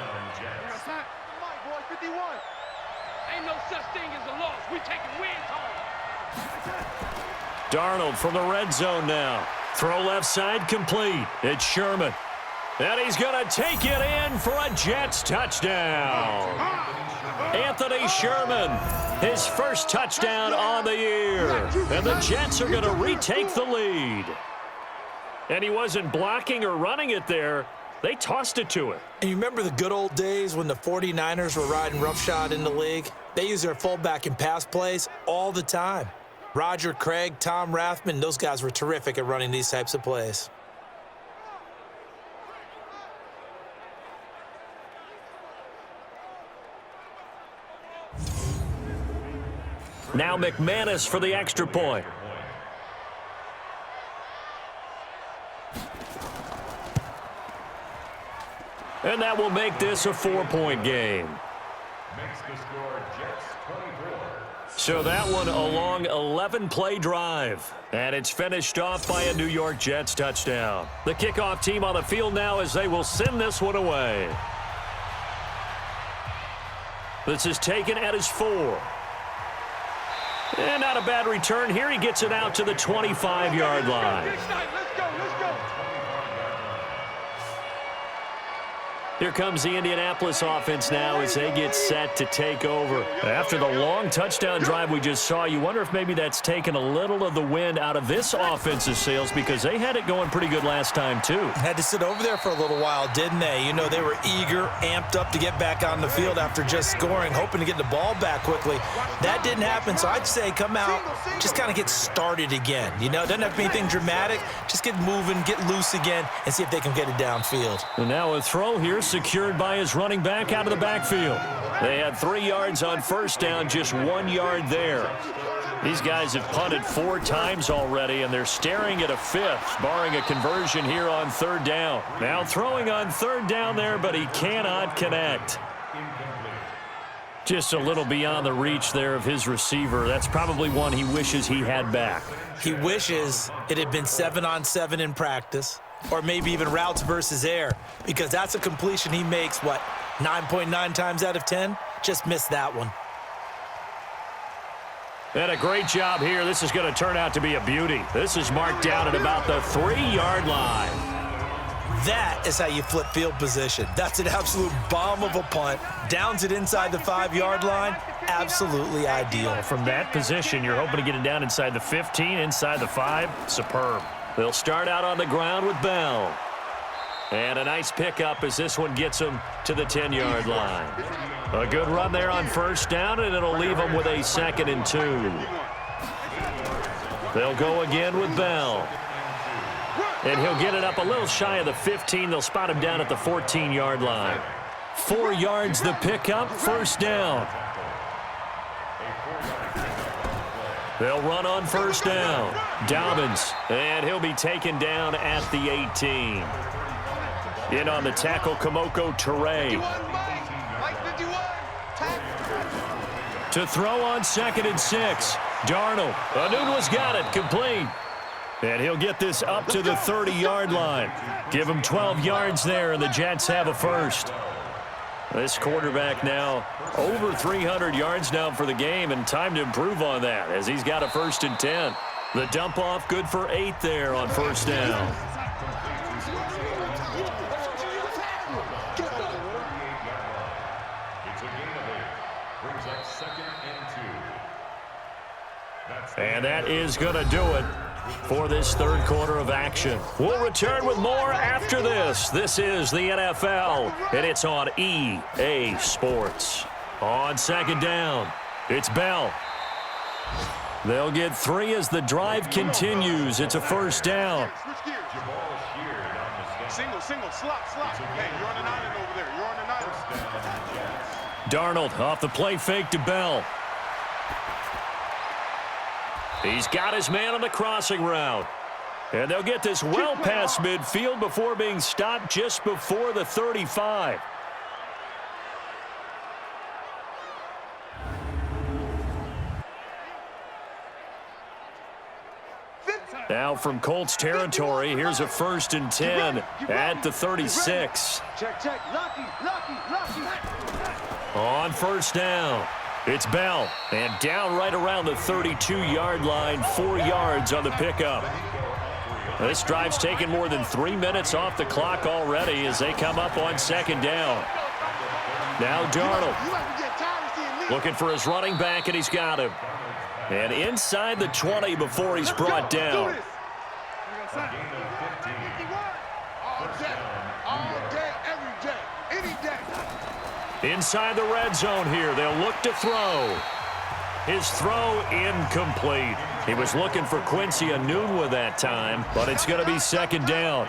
Ain't no such thing as a loss. We taking wins home. Darnold from the red zone now. Throw left side complete. It's Sherman. And he's going to take it in for a Jets touchdown. Anthony Sherman, his first touchdown on the year. And the Jets are going to retake the lead. And he wasn't blocking or running it there. They tossed it to him. And you remember the good old days when the 49ers were riding roughshod in the league? They use their fullback in pass plays all the time. Roger Craig, Tom Rathman, those guys were terrific at running these types of plays. Now Mcmanus for the extra point. And that will make this a 4-point game. So that one a long 11-play drive. And it's finished off by a New York Jets touchdown. The kickoff team on the field now as they will send this one away. This is taken at his 4. And not a bad return here. He gets it out to the 25-yard line. Let's go. Here comes the Indianapolis offense now as they get set to take over. After the long touchdown drive we just saw, you wonder if maybe that's taken a little of the wind out of this offensive sails because they had it going pretty good last time too. Had to sit over there for a little while, didn't they? You know, they were eager, amped up to get back on the field after just scoring, hoping to get the ball back quickly. That didn't happen, so I'd say come out, just kind of get started again. You know, it doesn't have to be anything dramatic. Just get moving, get loose again, and see if they can get it downfield. And now a throw here secured by his running back out of the backfield. They had 3 yards on first down, just 1 yard there. These guys have punted 4 times already, and they're staring at a 5th, barring a conversion here on 3rd down. Now throwing on 3rd down there, but he cannot connect. Just a little beyond the reach there of his receiver. That's probably one he wishes he had back. He wishes it had been 7-on-7 in practice, or maybe even routes versus air, because that's a completion he makes, 9.9 times out of 10? Just missed that one. And a great job here. This is going to turn out to be a beauty. This is marked down at about the 3-yard line. That is how you flip field position. That's an absolute bomb of a punt. Downs it inside the 5-yard line. Absolutely ideal. From that position, you're hoping to get it down inside the 15, inside the 5. Superb. They'll start out on the ground with Bell. And a nice pickup as this one gets them to the 10-yard line. A good run there on first down, and it'll leave them with a 2nd and 2. They'll go again with Bell. And he'll get it up a little shy of the 15. They'll spot him down at the 14-yard line. 4 yards the pickup, first down. They'll run on first down. Dobbins, and he'll be taken down at the 18. In on the tackle, Kamoko Toure. To throw on 2nd and 6. Darnold. Anunwa's got it, complete. And he'll get this up to the 30-yard line. Give him 12 yards there, and the Jets have a first. This quarterback now over 300 yards now for the game, and time to improve on that as he's got a 1st and 10. The dump off good for 8 there on first down. And that is going to do it for this 3rd quarter of action. We'll return with more after this. This is the NFL, and it's on EA Sports. On 2nd down, it's Bell. They'll get 3 as the drive continues. It's a first down. Single, slot. Hey, you're on an island over there. You're on an island. Darnold off the play fake to Bell. He's got his man on the crossing route. And they'll get this well past midfield before being stopped just before the 35. Now from Colts territory, here's a 1st and 10 at the 36. Check. Lucky. On first down, it's Bell. And down right around the 32-yard line, 4 yards on the pickup. This drive's taken more than 3 minutes off the clock already as they come up on 2nd down. Now Darnold looking for his running back, and he's got him. And inside the 20 before he's brought down. Inside the red zone here, they'll look to throw. His throw incomplete. He was looking for Quincy Enunwa that time, but it's going to be 2nd down.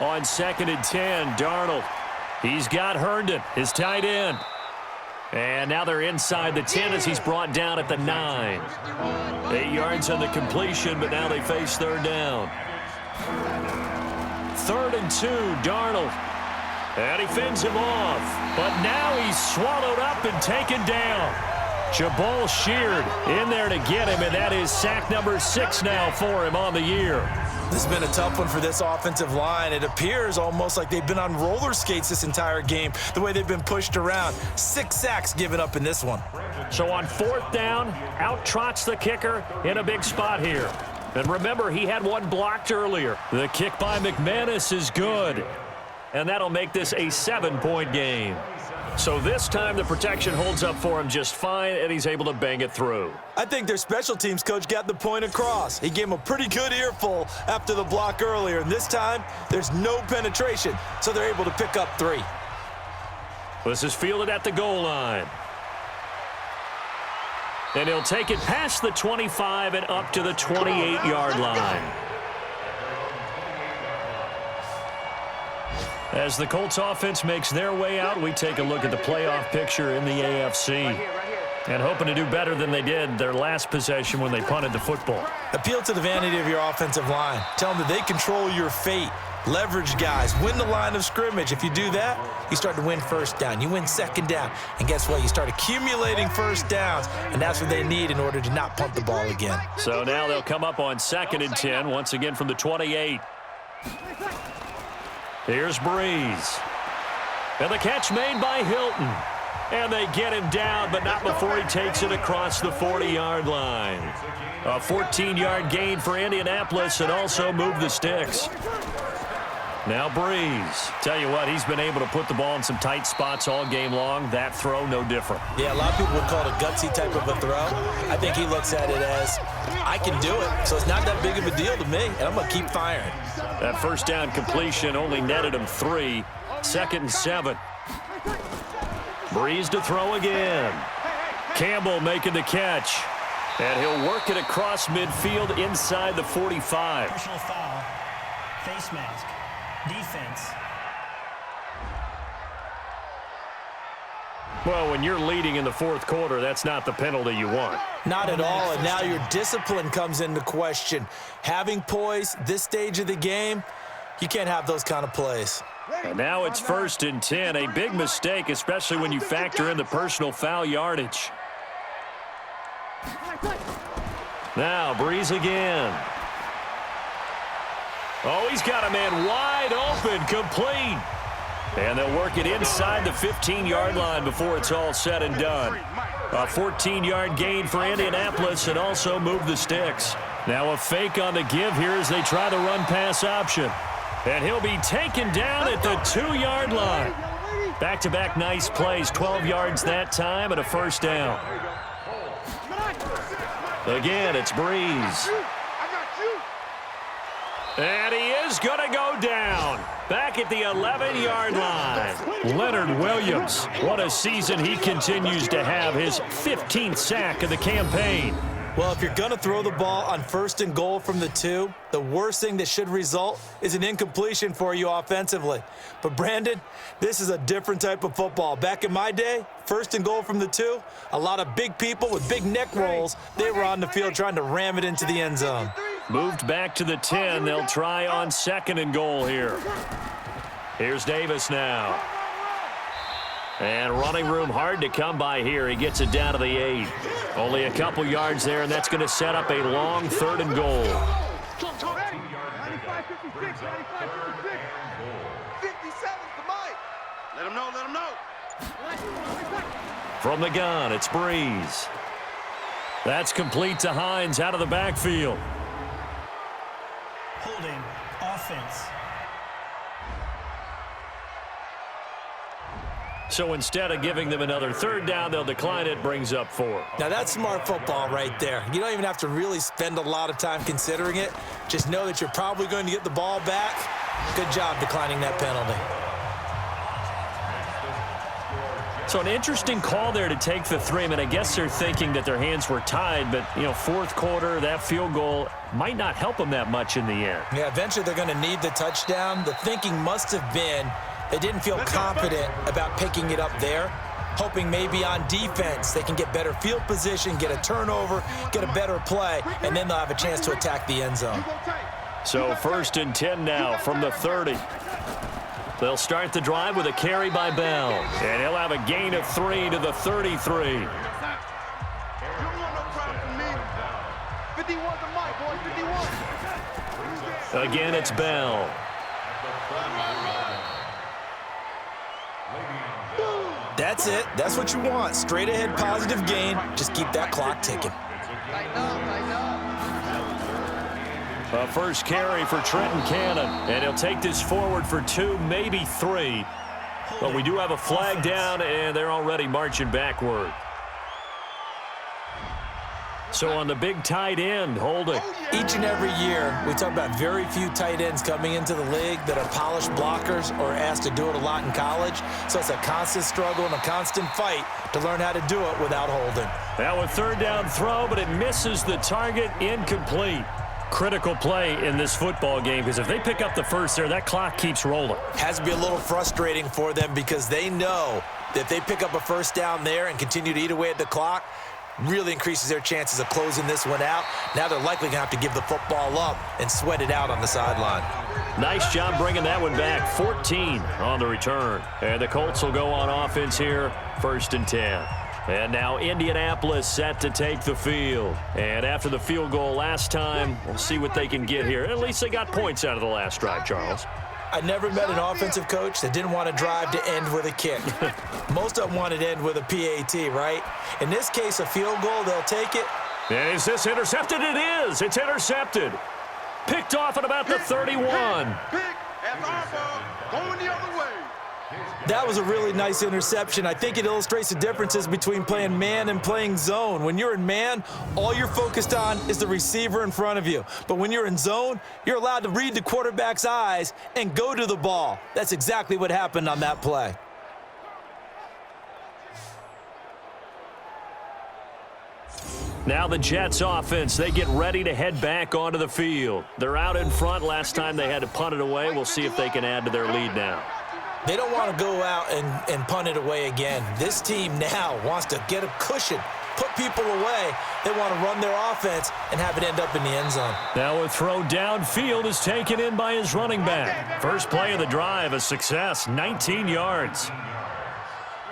On 2nd and 10, Darnold. He's got Herndon, his tight end. And now they're inside the 10 as he's brought down at the 9. 8 yards on the completion, but now they face 3rd down. 3rd and 2, Darnold. And he fends him off. But now he's swallowed up and taken down. Jabal Sheard in there to get him, and that is sack number 6 now for him on the year. This has been a tough one for this offensive line. It appears almost like they've been on roller skates this entire game, the way they've been pushed around. 6 sacks given up in this one. So on 4th down, out trots the kicker in a big spot here. And remember, he had one blocked earlier. The kick by Mcmanus is good. And that'll make this a 7-point game. So this time the protection holds up for him just fine, and he's able to bang it through. I think their special teams coach got the point across. He gave him a pretty good earful after the block earlier, and this time there's no penetration, so they're able to pick up 3. This is fielded at the goal line. And he'll take it past the 25 and up to the 28-yard line. As the Colts offense makes their way out, we take a look at the playoff picture in the AFC. And hoping to do better than they did their last possession when they punted the football. Appeal to the vanity of your offensive line. Tell them that they control your fate. Leverage guys. Win the line of scrimmage. If you do that, you start to win first down. You win 2nd down. And guess what? You start accumulating first downs. And that's what they need in order to not punt the ball again. So now they'll come up on 2nd and 10, once again from the 28. Here's Breeze. And the catch made by Hilton. And they get him down, but not before he takes it across the 40-yard line. A 14-yard gain for Indianapolis and also moved the sticks. Now Breeze. Tell you what, he's been able to put the ball in some tight spots all game long. That throw, no different. Yeah, a lot of people would call it a gutsy type of a throw. I think he looks at it as, I can do it, so it's not that big of a deal to me, and I'm going to keep firing. That first down completion only netted him 3. 2nd and 7. Breeze to throw again. Campbell making the catch. And he'll work it across midfield inside the 45. Personal foul. Face mask. Defense. Well, when you're leading in the 4th quarter, that's not the penalty you want. Not at all, and now your discipline comes into question. Having poise, this stage of the game, you can't have those kind of plays. And now it's 1st and 10, a big mistake, especially when you factor in the personal foul yardage. Now, Breeze again. Oh, he's got a man wide open, complete. And they'll work it inside the 15-yard line before it's all said and done. A 14-yard gain for Indianapolis and also move the sticks. Now a fake on the give here as they try the run-pass option. And he'll be taken down at the 2-yard line. Back-to-back nice plays, 12 yards that time and a first down. Again, it's Breeze. And he is going to go down. Back at the 11-yard line. Leonard Williams. What a season he continues to have. His 15th sack of the campaign. Well, if you're going to throw the ball on 1st and goal from the 2, the worst thing that should result is an incompletion for you offensively. But, Brandon, this is a different type of football. Back in my day, 1st and goal from the 2, a lot of big people with big neck rolls, they were on the field trying to ram it into the end zone. Moved back to the 10. They'll try on 2nd and goal here. Here's Davis now. And running room hard to come by here. He gets it down to the 8. Only a couple yards there, and that's going to set up a long 3rd and goal. 95, 56, 95, 56. 57's the mic. Let him know, let him know. From the gun, it's Breeze. That's complete to Hines out of the backfield. Holding. Offense. So instead of giving them another 3rd down, they'll decline it, brings up 4. Now, that's smart football right there. You don't even have to really spend a lot of time considering it. Just know that you're probably going to get the ball back. Good job declining that penalty. So an interesting call there to take the 3. I mean, I guess they're thinking that their hands were tied, but, 4th quarter, that field goal might not help them that much in the end. Yeah, eventually they're going to need the touchdown. The thinking must have been they didn't feel confident about picking it up there, hoping maybe on defense they can get better field position, get a turnover, get a better play, and then they'll have a chance to attack the end zone. So 1st and 10 now from the 30. They'll start the drive with a carry by Bell, and he'll have a gain of 3 to the 33. 51's the mic, boy, 51. Again, it's Bell. That's it. That's what you want. Straight ahead positive gain. Just keep that clock ticking. A first carry for Trenton Cannon, and he'll take this forward for 2, maybe 3. But we do have a flag down, and they're already marching backward. So on the big tight end, holding. Each and every year, we talk about very few tight ends coming into the league that are polished blockers or asked to do it a lot in college. So it's a constant struggle and a constant fight to learn how to do it without holding. Now a 3rd down throw, but it misses the target, incomplete. Critical play in this football game, because if they pick up the 1st there, that clock keeps rolling. Has to be a little frustrating for them because they know that if they pick up a 1st down there and continue to eat away at the clock, really increases their chances of closing this one out. Now they're likely going to have to give the football up and sweat it out on the sideline. Nice job bringing that one back. 14 on the return. And the Colts will go on offense here, 1st and 10. And now Indianapolis set to take the field. And after the field goal last time, we'll see what they can get here. At least they got points out of the last drive, Charles. I never met an offensive coach that didn't want to drive to end with a kick. Most of them wanted to end with a PAT, right? In this case, a field goal, they'll take it. Is this intercepted? It is. It's intercepted. Picked off at about the 31. Pick at our ball, going the other way. That was a really nice interception. I think it illustrates the differences between playing man and playing zone. When you're in man, all you're focused on is the receiver in front of you. But when you're in zone, you're allowed to read the quarterback's eyes and go to the ball. That's exactly what happened on that play. Now the Jets offense, they get ready to head back onto the field. They're out in front. Last time they had to punt it away. We'll see if they can add to their lead now. They don't want to go out and punt it away again. This team now wants to get a cushion, put people away. They want to run their offense and have it end up in the end zone. Now a throw downfield is taken in by his running back. First play of the drive, a success, 19 yards.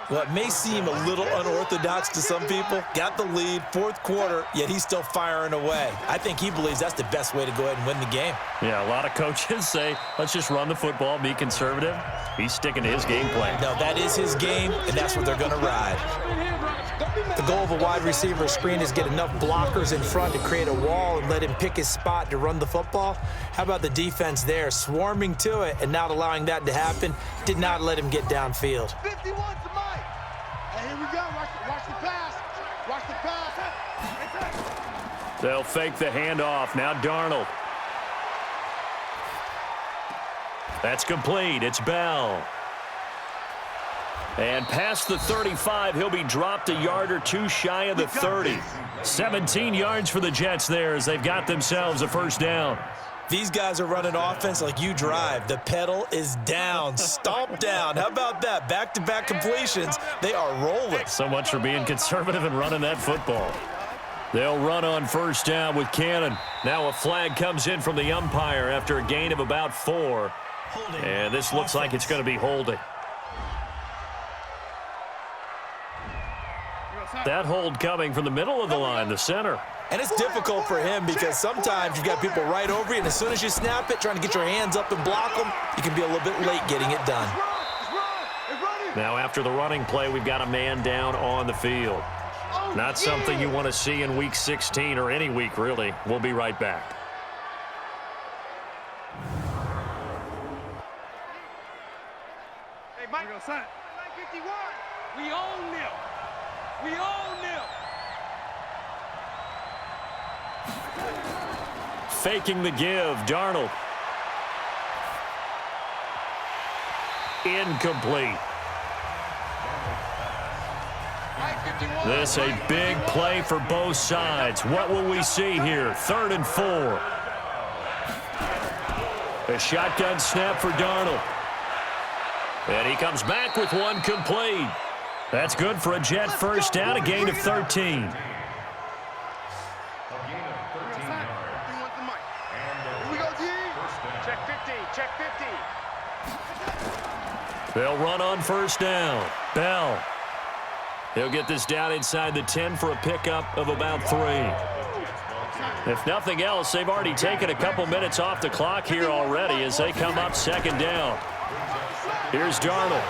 What may seem a little unorthodox to some people, got the lead, fourth quarter, yet he's still firing away. I think he believes that's the best way to go ahead and win the game. Yeah, a lot of coaches say, let's just run the football, be conservative. He's sticking to his game plan. No, that is his game, and that's what they're going to ride. The goal of a wide receiver screen is get enough blockers in front to create a wall and let him pick his spot to run the football. How about the defense there, swarming to it and not allowing that to happen? Did not let him get downfield. 51 to Mike. And here we go. Watch the pass. Watch the pass. They'll fake the handoff. Now Darnold. That's complete. It's Bell. And past the 35, he'll be dropped a yard or two shy of the 30. 17 yards for the Jets there as they've got themselves a first down. These guys are running offense like you drive. The pedal is down, stomp down. How about that? Back-to-back completions. They are rolling. So much for being conservative and running that football. They'll run on first down with Cannon. Now a flag comes in from the umpire after a gain of about 4. And this looks like it's going to be holding. That hold coming from the middle of the line, the center. And it's difficult for him because sometimes you've got people right over you, and as soon as you snap it, trying to get your hands up and block them, you can be a little bit late getting it done. Now after the running play, we've got a man down on the field. Not something you want to see in Week 16 or any week, really. We'll be right back. Hey, Mike, 951. We own them. We own them. Faking the give, Darnold. Incomplete. This a big play for both sides. What will we see here? 3rd and 4. A shotgun snap for Darnold. And he comes back with one complete. That's good for a Jet first down, a gain of 13. Check 50. They'll run on first down. Bell. He'll get this down inside the 10 for a pickup of about 3. If nothing else, they've already taken a couple minutes off the clock here already as they come up second down. Here's Darnold.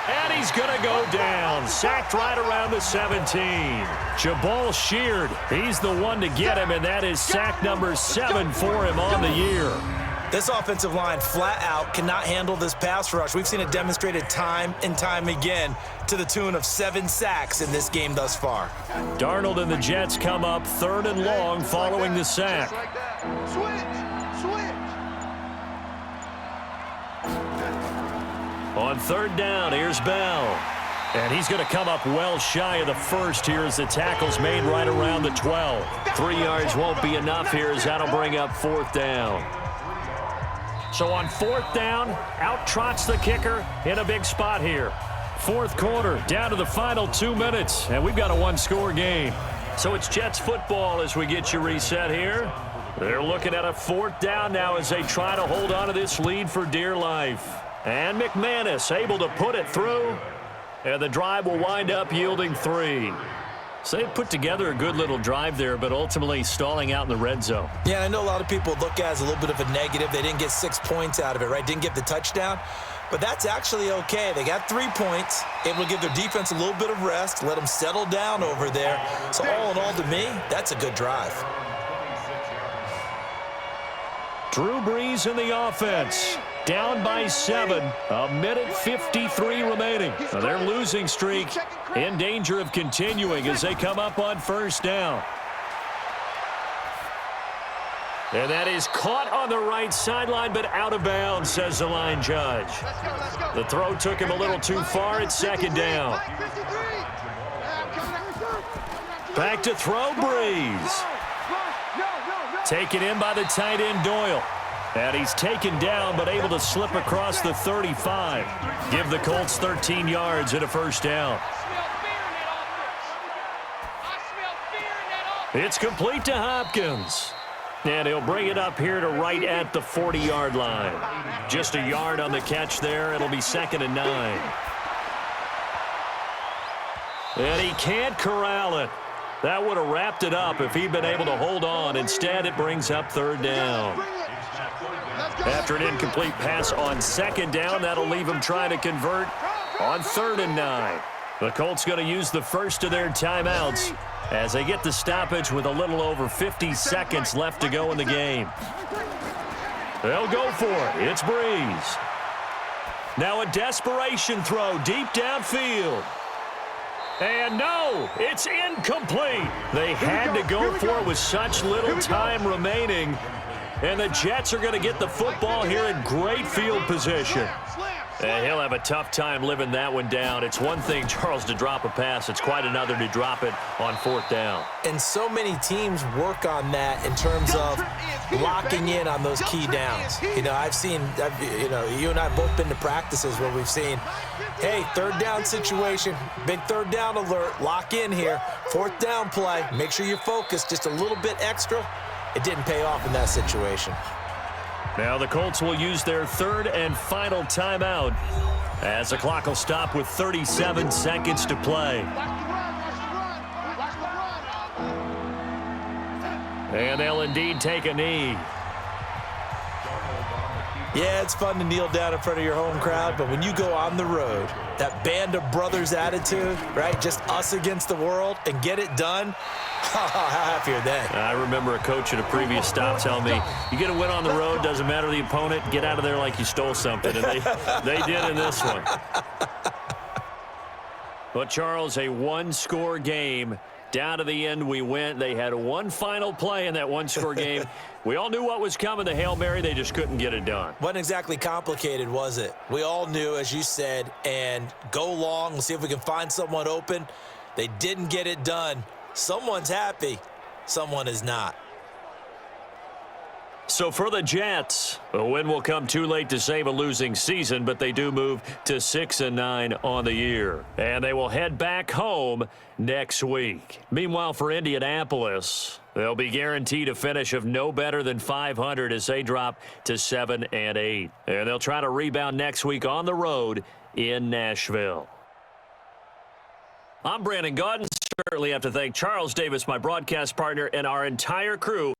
And he's going to go down. Sacked right around the 17. Jabal Sheard, he's the one to get him, and that is sack number 7 for him on the year. This offensive line flat out cannot handle this pass rush. We've seen it demonstrated time and time again to the tune of 7 sacks in this game thus far. Darnold and the Jets come up 3rd and long following the sack. Switch. On 3rd down, here's Bell. And he's going to come up well shy of the first here as the tackle's made right around the 12. 3 yards won't be enough here as that'll bring up 4th down. So on 4th down, out trots the kicker in a big spot here. 4th quarter, down to the final 2 minutes, and we've got a 1-score game. So it's Jets football as we get you reset here. They're looking at a 4th down now as they try to hold on to this lead for dear life. And Mcmanus able to put it through, and the drive will wind up yielding 3. So they put together a good little drive there, but ultimately stalling out in the red zone. Yeah, I know a lot of people look at it as a little bit of a negative. They didn't get 6 points out of it, right? Didn't get the touchdown. But that's actually okay. They got 3 points, able to give their defense a little bit of rest, let them settle down over there. So all in all, to me, that's a good drive. Drew Brees in the offense. Down by 7. 1:53 remaining. Now their losing streak in danger of continuing as they come up on first down. And that is caught on the right sideline, but out of bounds, says the line judge. The throw took him a little too far. It's second down. Back to throw, Brees. Taken in by the tight end, Doyle. And he's taken down, but able to slip across the 35. Give the Colts 13 yards and a first down. It's complete to Hopkins. And he'll bring it up here to right at the 40-yard line. Just a yard on the catch there. It'll be second and 9. And he can't corral it. That would have wrapped it up if he'd been able to hold on. Instead, it brings up third down. After an incomplete pass on second down, that'll leave him trying to convert on third and 9. The Colts going to use the first of their timeouts as they get the stoppage with a little over 50 seconds left to go in the game. They'll go for it. It's Brees. Now a desperation throw deep downfield. And no, it's incomplete. They had to go for it with such little time remaining. And the Jets are going to get the football here in great field position. And he'll have a tough time living that one down. It's one thing, Charles, to drop a pass. It's quite another to drop it on fourth down. And so many teams work on that in terms of locking in on those key downs. You know, you and I have both been to practices where we've seen, hey, third down situation, big third down alert, lock in here, fourth down play, make sure you're focused just a little bit extra. It didn't pay off in that situation. Now the Colts will use their third and final timeout as the clock will stop with 37 seconds to play. And they'll indeed take a knee. Yeah, it's fun to kneel down in front of your home crowd, but when you go on the road, that band of brothers attitude, right, just us against the world, and get it done, how happy are they? I remember a coach at a previous stop telling me, you get a win on the road, doesn't matter the opponent, get out of there like you stole something, and they did in this one. But, Charles, a one-score game. Down to the end we went. They had one final play in that one-score game. We all knew what was coming, the Hail Mary. They just couldn't get it done. Wasn't exactly complicated, was it? We all knew, as you said, and go long. We'll see if we can find someone open. They didn't get it done. Someone's happy. Someone is not. So for the Jets, a win will come too late to save a losing season, but they do move to 6-9 on the year. And they will head back home next week. Meanwhile, for Indianapolis, they'll be guaranteed a finish of no better than 500 as they drop to 7-8. And they'll try to rebound next week on the road in Nashville. I'm Brandon Gaudin. Certainly have to thank Charles Davis, my broadcast partner, and our entire crew